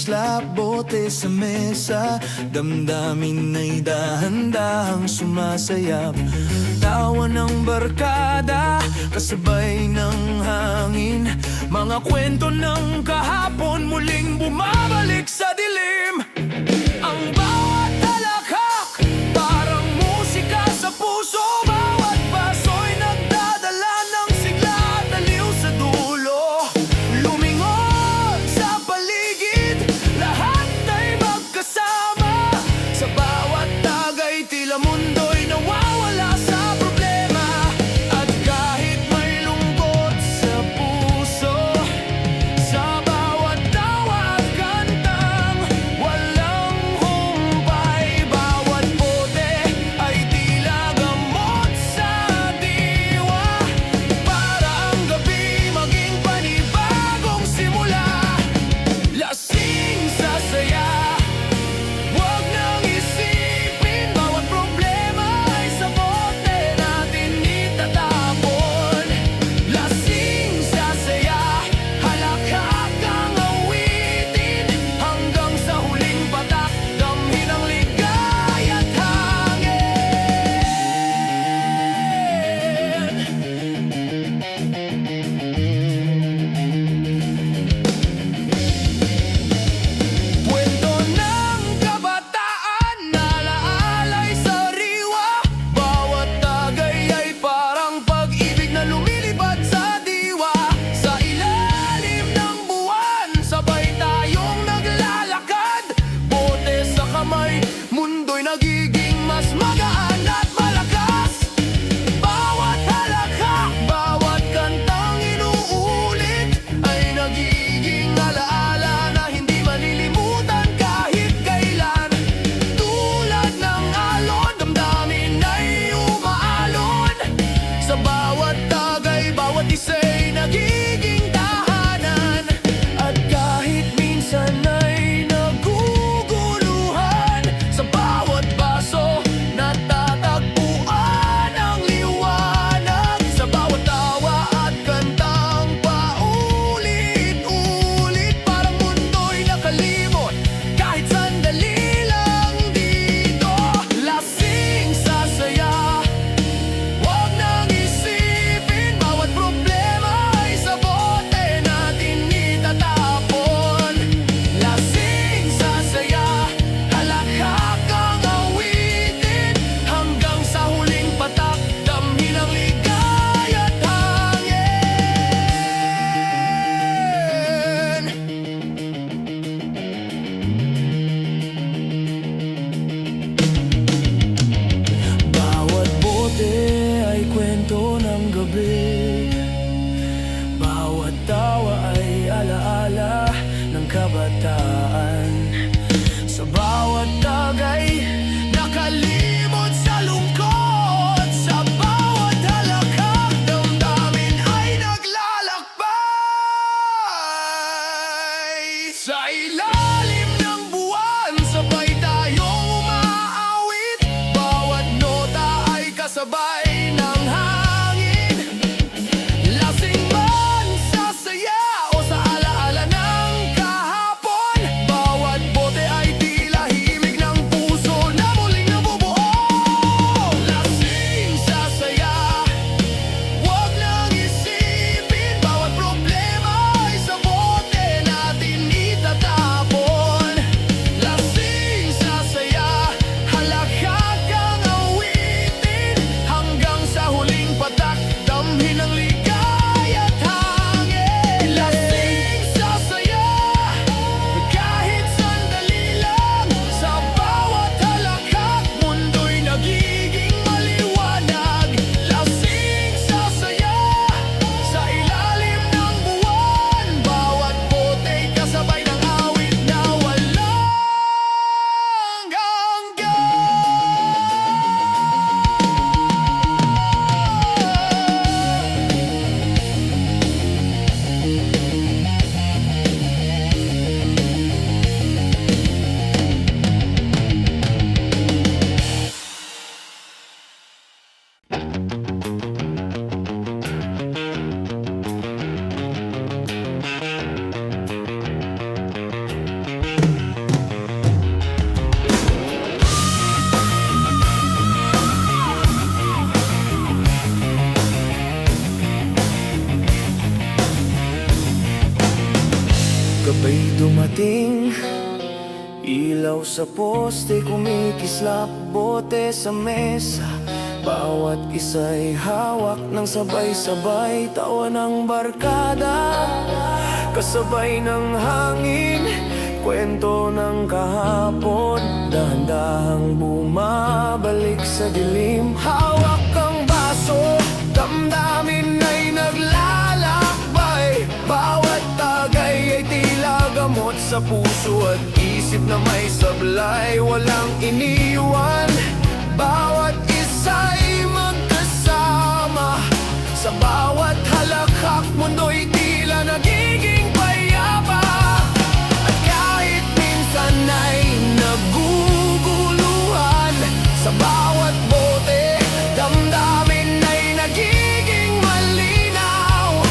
slap, bote sa mesa. Damdamin ay dahan-dahang sumasayap. Tawa ng barkada, kasabay ng hangin. Mga kwento ng kahapon muling bumabalik sa dilim. Ang bawat halakhak, parang musika sa puso. Bawat paso'y nagdadala ng sigla at aliw sa dulo. Lumingon sa paligid, lahat ay magkasama. Sa bawat tagay, tila mundo'y nawawala sa problema. At kahit may lungkot sa puso, sa bawat tawa at kanta, dumating. Ilaw sa poste, kumikislap, bote sa mesa. Bawat isa'y hawak ng sabay-sabay, tawa ng barkada. Kasabay ng hangin, kwento ng kahapon, dahan-dahang bumabalik sa dilim. Hawak ang baso, damdamin ay naglalakbay. Bawat tagay ay tila gamot sa puso at isip na may sablay. Walang iniwan, bawat isa'y magkasama. Sa bawat halakhak, mundo'y tila nagiging payapa. At kahit minsan ay naguguluhan, sa bawat bote, damdamin ay nagiging malinaw.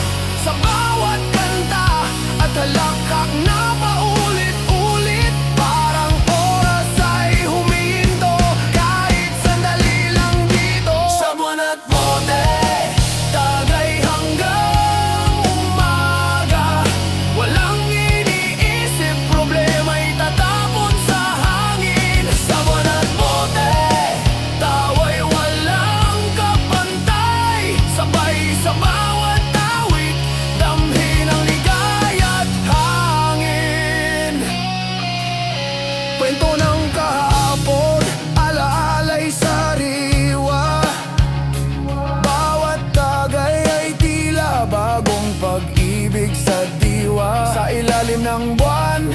Sa bawat kanta at halakhak na paulit-ulit, parang oras ay humihinto, kahit sandali lang dito. Sa buwan at bote, tagay hanggang umaga. Walang iniisip, problema'y tatapon sa hangin. Sa buwan at bote, tawa'y walang kapantay. Sabay sa bawat awit, damhin ang ligaya't hangin. Kwento ng kahapon, alaala'y sariwa. Bawat tagay ay tila bagong pag-ibig sa diwa. Sa ilalim ng buwan,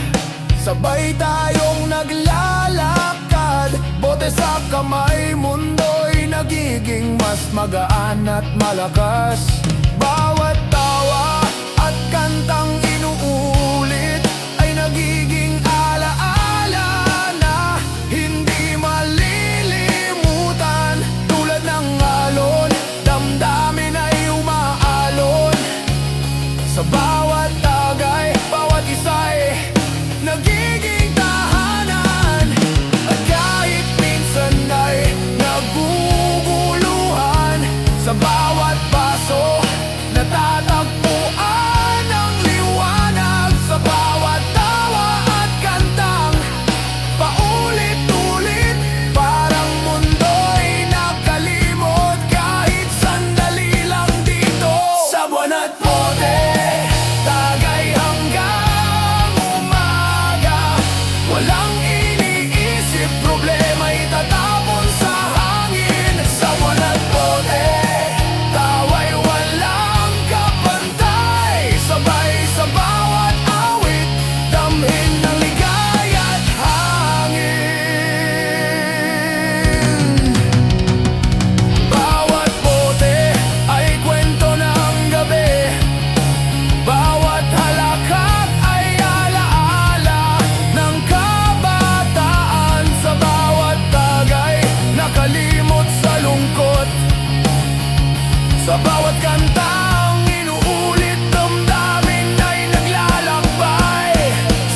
sabay tayong naglalakad. Bote sa kamay, mundo'y nagiging mas magaan at malakas. Bawat tawa at kantang inuulit ay nagiging alaala na hindi malilimutan. Tulad ng alon, damdamin ay umaalon. Sa bawat tagay, bawat isa'y nagiging tahanan. At kahit minsan ay naguguluhan, sa bawat paso natatagpuan ang liwanag. Sa bawat tawa at kantang paulit-ulit, parang mundo'y nakalimot, kahit sandali lang dito. Sa buwan at bote, tagay hanggang umaga. Walang iniisip, problema'y tatapon sa hangin. Sa buwan at bote, tawa'y walang kapantay. Sabay sa bawat awit, damhin ng ligaya't hangin. Bawat bote ay kwento ng gabi. Bawat halakhak ay alaala ng kabataan. Sa bawat tagay, nakalimot sa lungkot. Sa bawat kantang inuulit, damdamin ay naglalakbay.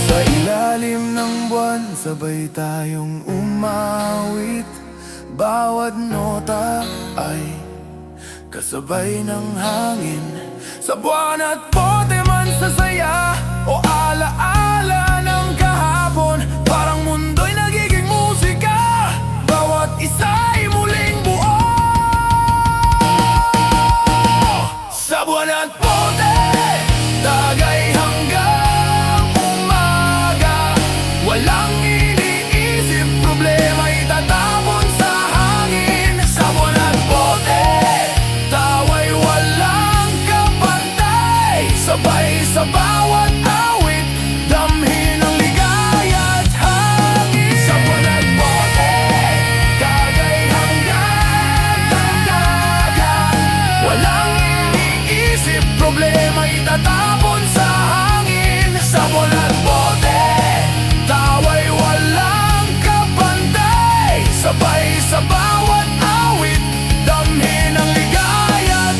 Sa ilalim ng buwan, sabay tayong umawit. Bawat nota ay kasabay ng hangin. Sa buwan at bote man sa saya o alaala ng kahapon, parang mundo'y nagiging musika. Bawat isa'y muling buo. Sa buwan at bote, tagay hanggang umaga. Walang iniisip, problema'y tatapon sa hangin. Sa buwan at bote, tawa'y walang kapantay. Sabay sa bawat awit, damhin ang ligaya't hangin. Sa buwan at bote, tagay hanggang umaga. Walang iniisip, problema'y tatapon sa hangin. Sa buwan at bote, tawa'y walang kapantay. Sabay sa bawat awit, damhin ang ligaya't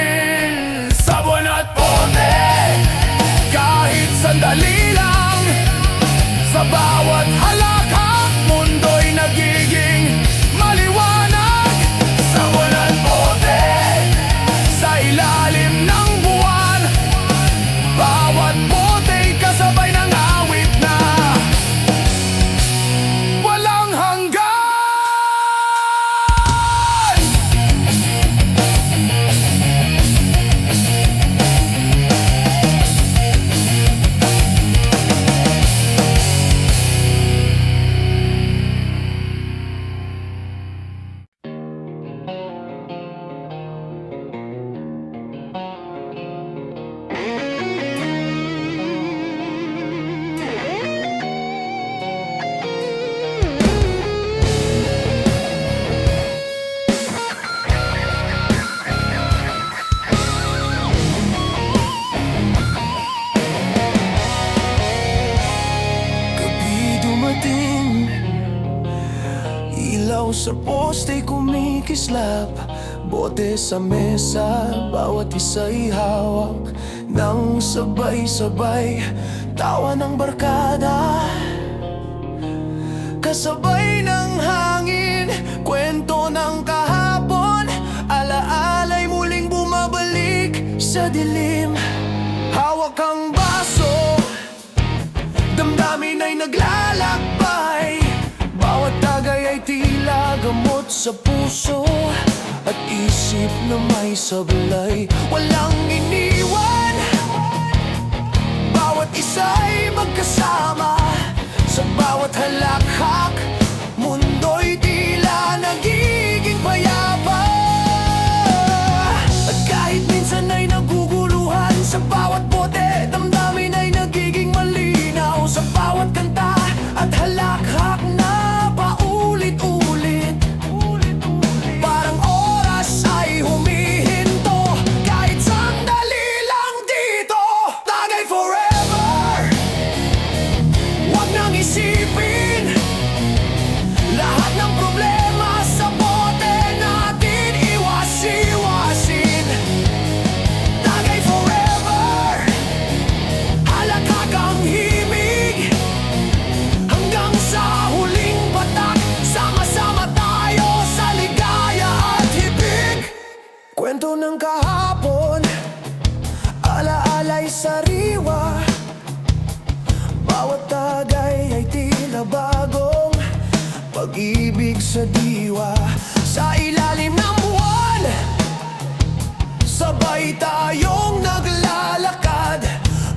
hangin. Sa buwan at bote, kahit sandali lang, sa bawat halakhak, mundo'y nagiging maliwanag. Sa buwan at bote, sa ilalim ng buwan, bawat sa poste'y kumikislap, bote sa mesa, bawat isa'y hawak nang sabay-sabay, tawa ng barkada, kasabay ng hangin, kwento ng kahapon, alaala'y muling bumabalik sa dilim. Hawak ang baso, damdamin ay naglalakbay, bawat tagay ay tila gamot sa puso at isip na may sablay. Walang iniwan, bawat isa'y magkasama, sa bawat halakhak, mundo'y tila nagiging payapa. At kahit minsan ay naguguluhan, sa bawat bote, damdamin ay nagiging malinaw, sa bawat kanta at halakhak na paulit-ulit, parang oras ay humihinto, kahit sandali lang dito. Tagay forever, wag nang isipin lahat ng problema, sa bote natin iwas-iwasin. Tagay forever, halakhak ang himig, hanggang sa huling patak, sama-sama tayo sa ligaya at hibig. Kwento ng kahapon, alaala'y sariwa, bawat tagay ay tila bagong pag-ibig sa diwa. Sa ilalim ng buwan, sabay tayong naglalakad,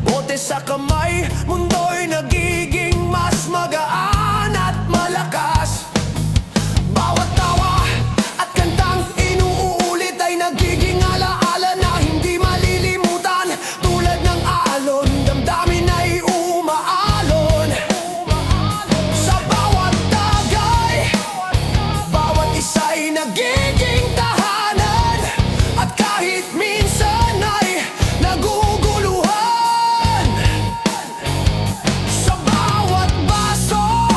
bote sa kamay, mundo'y nagiging mas magaan at malakas. Bawat tawa at kantang inuulit ay nagiging alaala na hindi malilimutan. Tulad ng alon, damdamin ay umaalon, sa bawat tagay, bawat isa'y nagiging tahanan, at kahit minsan ay naguguluhan, sa bawat baso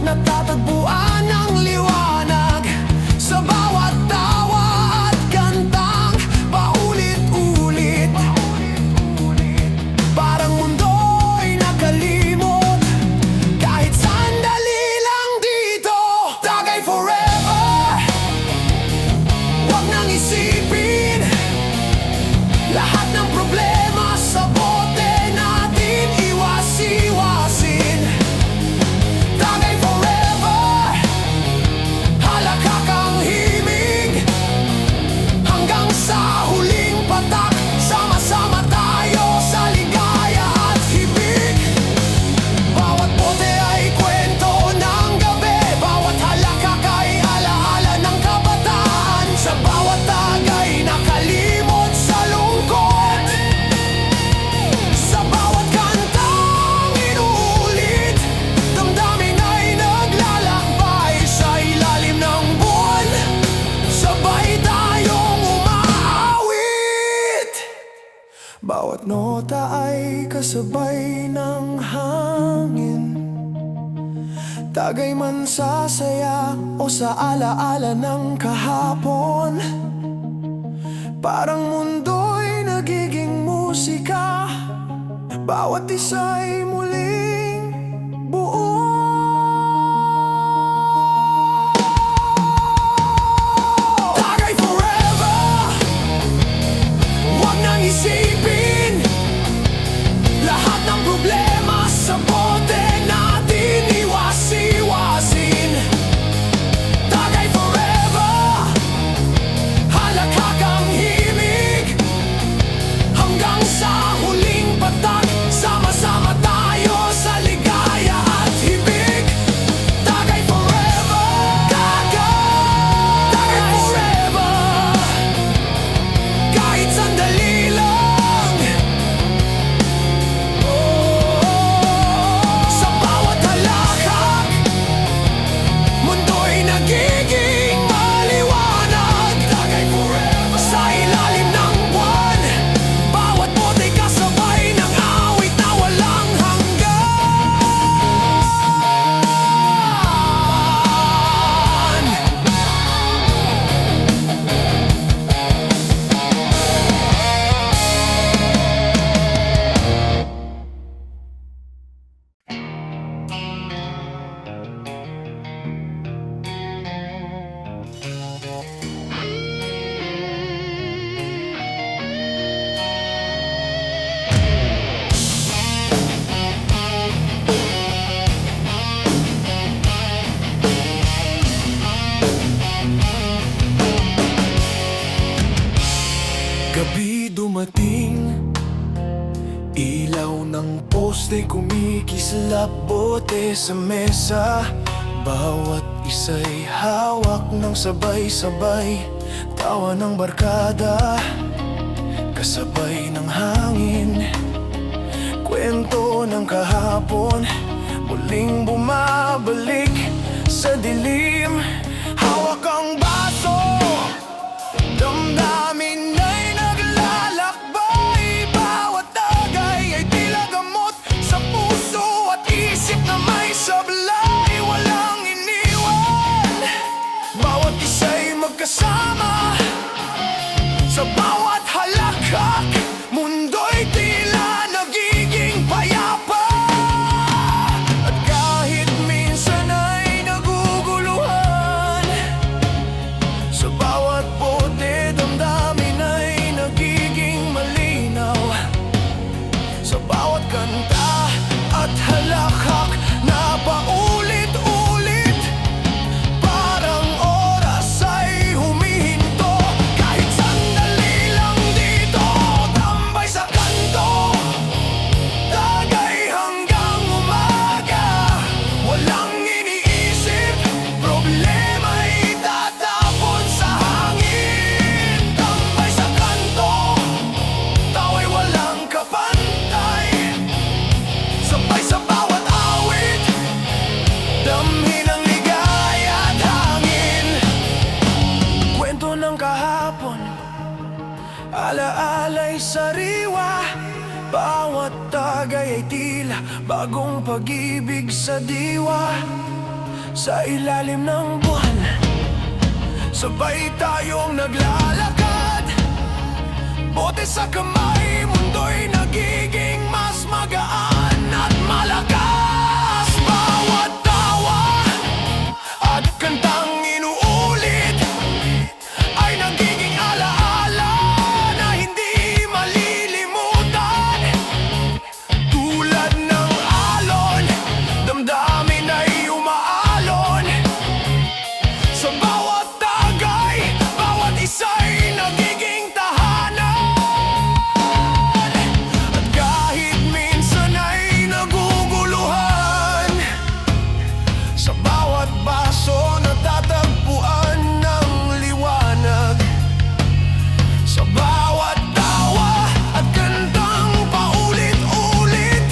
natatagpuan ng liwanag, sa bawat tawa at kantang paulit-ulit, parang mundo'y nakalimot, kahit sandali lang dito. Tagay forever, wag nang isipin lahat ng problema, sa bote natin iwas-iwasin. Tagay forever, halakhak ang himig, hanggang sa huling patak, sama-sama tayo sa ligaya at hibig. Bawat bote ay kwento ng gabi, bawat halakhak ay alaala ng kabataan, sa bawat tagay nakalimot sa lungkot, sa bawat kantang inuulit, damdamin ay naglalakbay sa ilalim ng buwan, sabay tayong umaawit. Bawat nota ay kasabay ng hangin, tagay man sa saya o sa alaala ng kahapon, parang mundo'y nagiging musika, bawat isa'y muling buo. Tagay forever, wag nang isipin lahat ng problema, sa bote natin iwas-iwasin. Tagay forever, halakhak ang himig, hanggang sa huling patak, sama-sama tayo Sabay kumikislap bote sa mesa, bawat isa'y hawak ng sabay-sabay. Tawa ng barkada, kasabay ng hangin. Kwento ng kahapon, muling bumabalik sa dilim. Hawak ang baso, damdamin ay naglalakbay. Bawat tagay ay tila gamot sa puso at isip na may sablay. Walang iniwan, bawat isa'y magkasama. Sa bawat halakhak, mundo'y tila nagiging payapa. At kahit minsan ay naguguluhan, sa bawat bote damdamin ay nagiging malinaw. Sa bawat kanta at halakhak na paulit-ulit, parang oras ay humihinto. Kahit sandali lang dito, tambay sa kanto, tagay hanggang umaga. Walang iniisip, problema'y itatapon sa hangin. Tambay sa kanto, tawa'y walang kapantay. Sabay sa bawat awit, damhin ang ligaya at hangin. Kwento ng kahapon, alaala'y sariwa. Bawat tagay ay tila bagong pag-ibig sa diwa. Sa ilalim ng buwan, sabay tayong naglalakad. Bote sa kamay, mundo'y nagiging mas magaan at malakas. Bawat tawa at kantang inuulit ay nagiging alaala na hindi malilimutan. Tulad ng alon, damdamin ay umaalon. Sa bawat tagay, bawat isa'y nagiging tahanan. At kahit minsan ay naguguluhan, sa bawat baso natatagpuan ng liwanag. Sa bawat tawa at kantang paulit-ulit,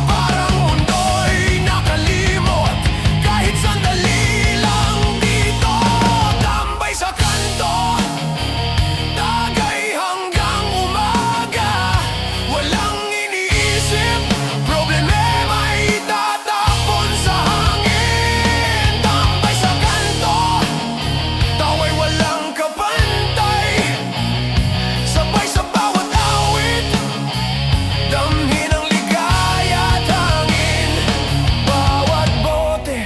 parang mundo'y nakalimot. Kahit sandali lang dito, tambay sa kanto, tagay hanggang umaga. Walang iniisip, problema'y itatapon sa hangin. Tambay sa kanto, tawa'y walang kapantay. Sabay sa bawat awit, damhin ang ligaya at hangin. Bawat bote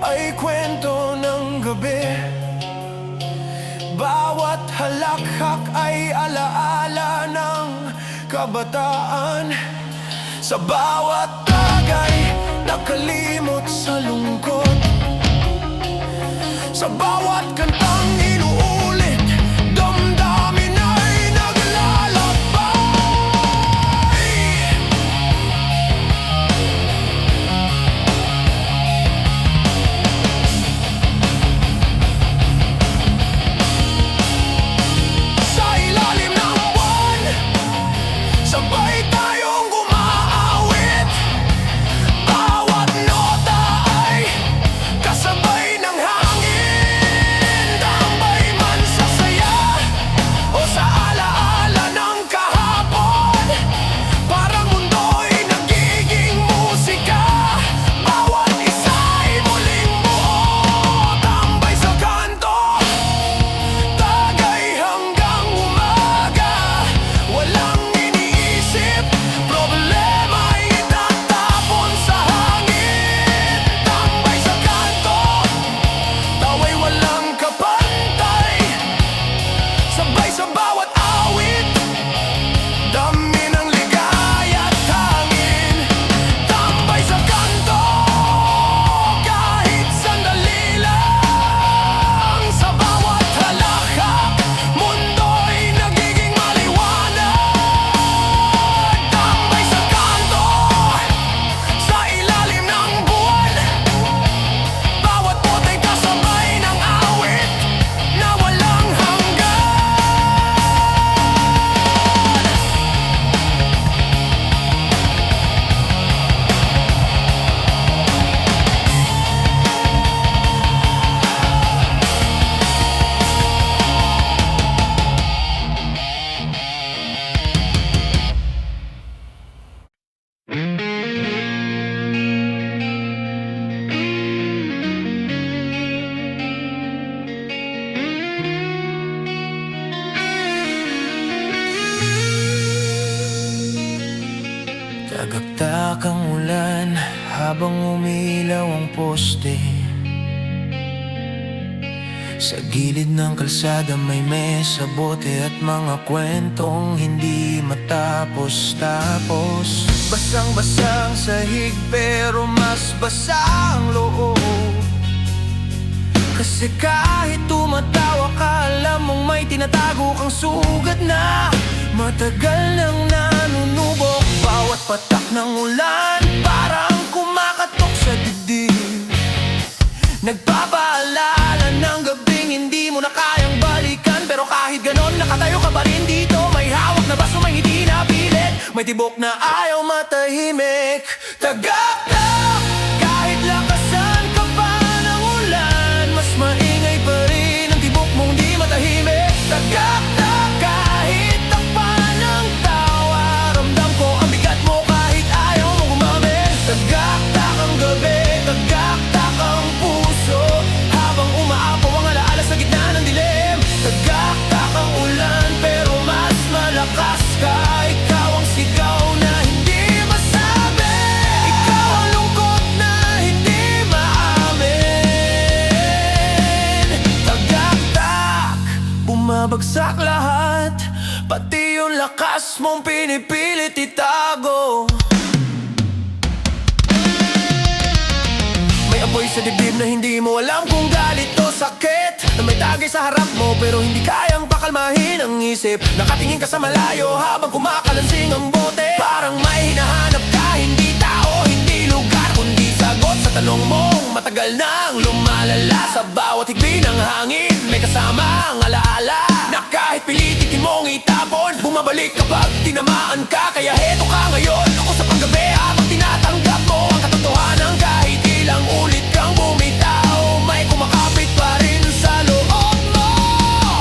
ay kwento ng gabi, bawat halakhak ay alaala ng kabataan. Sa bawat tagay, nakalimot sa lungkot. Sa bawat kantang inuulit, damdamin ay naglalakbay. Sa ilalim ng buwan, sabay tayong umaawit. Bawat nota ay kasabay ng hangin. Tagaktak ang ulan habang umiilaw ang poste. Sa gilid ng kalsada may mesa, bote at mga kwentong hindi matapos-tapos. Basang-basang sahig pero mas basa ang loob. Kasi kahit tumatawa ka, alam mong may tinatago kang sugat na matagal nang nanunubok. Bawat patak ng ulan parang kumakatok sa dibdib, nagpapaalala ng gabing hindi mo na kayang balikan. Pero kahit ganon, nakatayo ka pa rin dito. May hawak na baso, may hindi napilit, may tibok na ayaw matahimik. Tagaktak kahit lakasan ka pa ng ulan, mas maingay pa rin ang tibok mong di matahimik. Tagaktak kahit takpan ng tawa, ramdam ko ang bigat mo kahit ayaw mo gumamin. Tagaktak ang gabi, tagaktak ang puso, habang umaapaw ang alaala sa gitna ng dilim. Tagaktak ang ulan pero mas malakas ka. Ikaw ang sigaw na hindi masabi, ikaw ang lungkot na hindi maamin. Tagaktak, bumabagsak lahat, pati yung lakas mong pinipilit itago. May apoy sa dibdib na hindi mo alam kung galit o sakit, na may tagay sa harap mo pero hindi kayang pakalmahin ang isip. Nakatingin ka sa malayo habang kumakalansing ang bote. Parang may hinahanap ka, hindi tao, hindi lugar, kundi sagot sa tanong mong matagal nang lumalala. Sa bawat higbi ng hangin may kasama ang alaala, na kahit pilitin mong itapon, bumabalik kapag tinamaan ka. Kaya heto ka ngayon, ako sa panggabi, habang tinatanggap mo ang katotohanan. Kahit ilang ulit kang bumitaw, may kumakapit pa rin sa loob mo.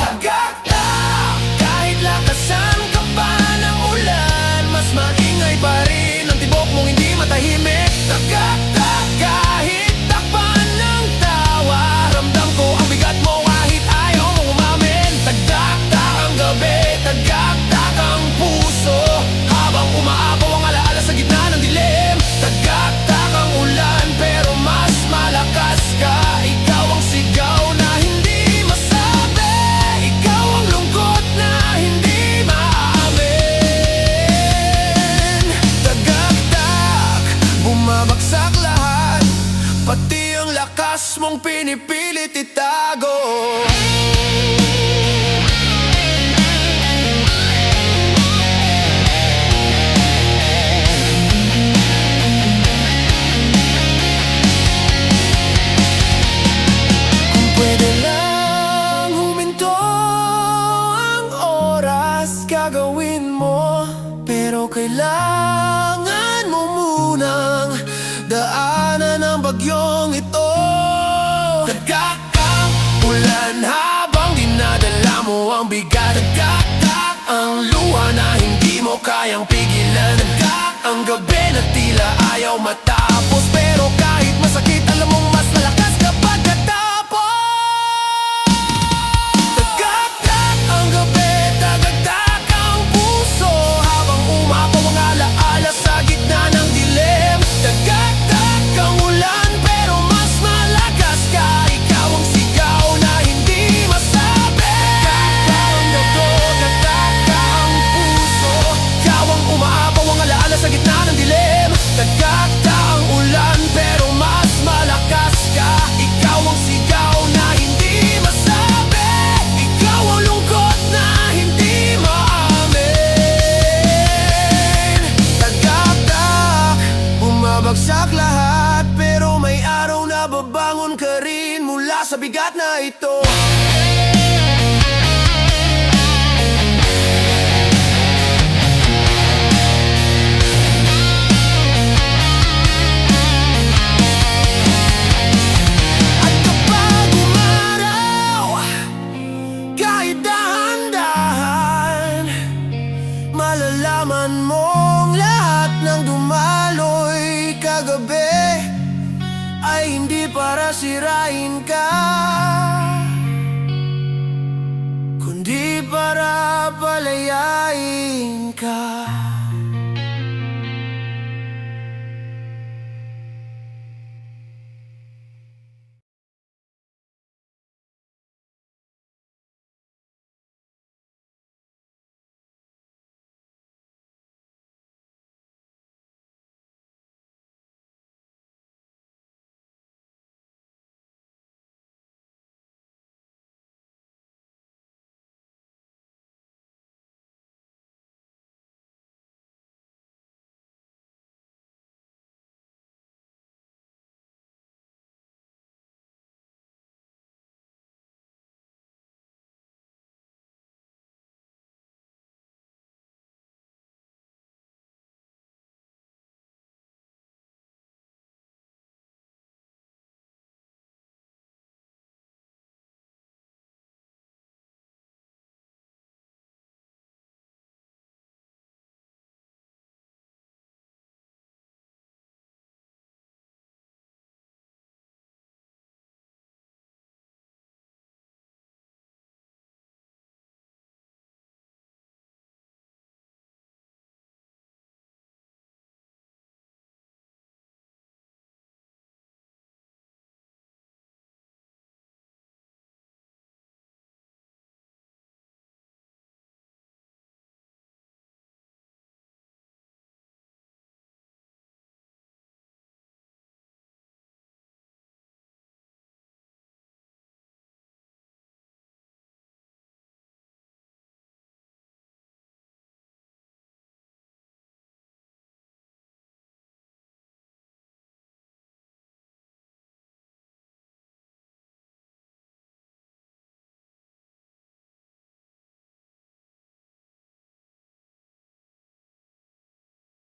Tagaktak kahit lakasan ka pa ng ulan, mas maingay pa rin ang tibok mong hindi matahimik. Tagaktak kahit takpan ng tawa, ramdam ko ang bigat mo kahit ayaw mo umamin. Tagaktak ang gabi, tagaktak ang puso, habang umaapaw ang alaala sa gitna ng dilim. Tagaktak ang ulan pero mas malakas ka. Ikaw ang sigaw na hindi masabi, ikaw ang lungkot na hindi maamin. Tagaktak, bumabagsak lahat, pati ang lakas mong pinipilit itago. Pwede lang huminto ang oras, gagawin mo, pero kailangan mo munang daanan ang bagyong ito. Tagaktak ulan habang dinadala mo ang bigat. Tagaktak ang luha na hindi mo kayang pigilan. Tagaktak ang gabi na tila ayaw matapos, pero kahit masakit alam mong mas malakas kapag katapos. Tagaktak ang gabi, tagaktak ang puso, habang umapaw ang alaala sa gitna ng dilim. Tagaktak ang ulan pero mas malakas ka. Ikaw ang sigaw na hindi masabi. Tagaktak ang gabi, tagaktak ang puso, ikaw ang umaapaw ang alaala sa gitna ng dilim. Tagaktak ang ulan pero mas malakas ka. Ikaw ang sigaw na hindi masabi, ikaw ang lungkot na hindi maamin. Tagaktak, bumabagsak lahat, pero may araw na babangon ka rin mula sa bigat na ito. At kapag umaraw, kahit dahan-dahan, malalaman mong lahat ng dumaloy kagabi ay hindi para sirain ka, kundi para palayain ka.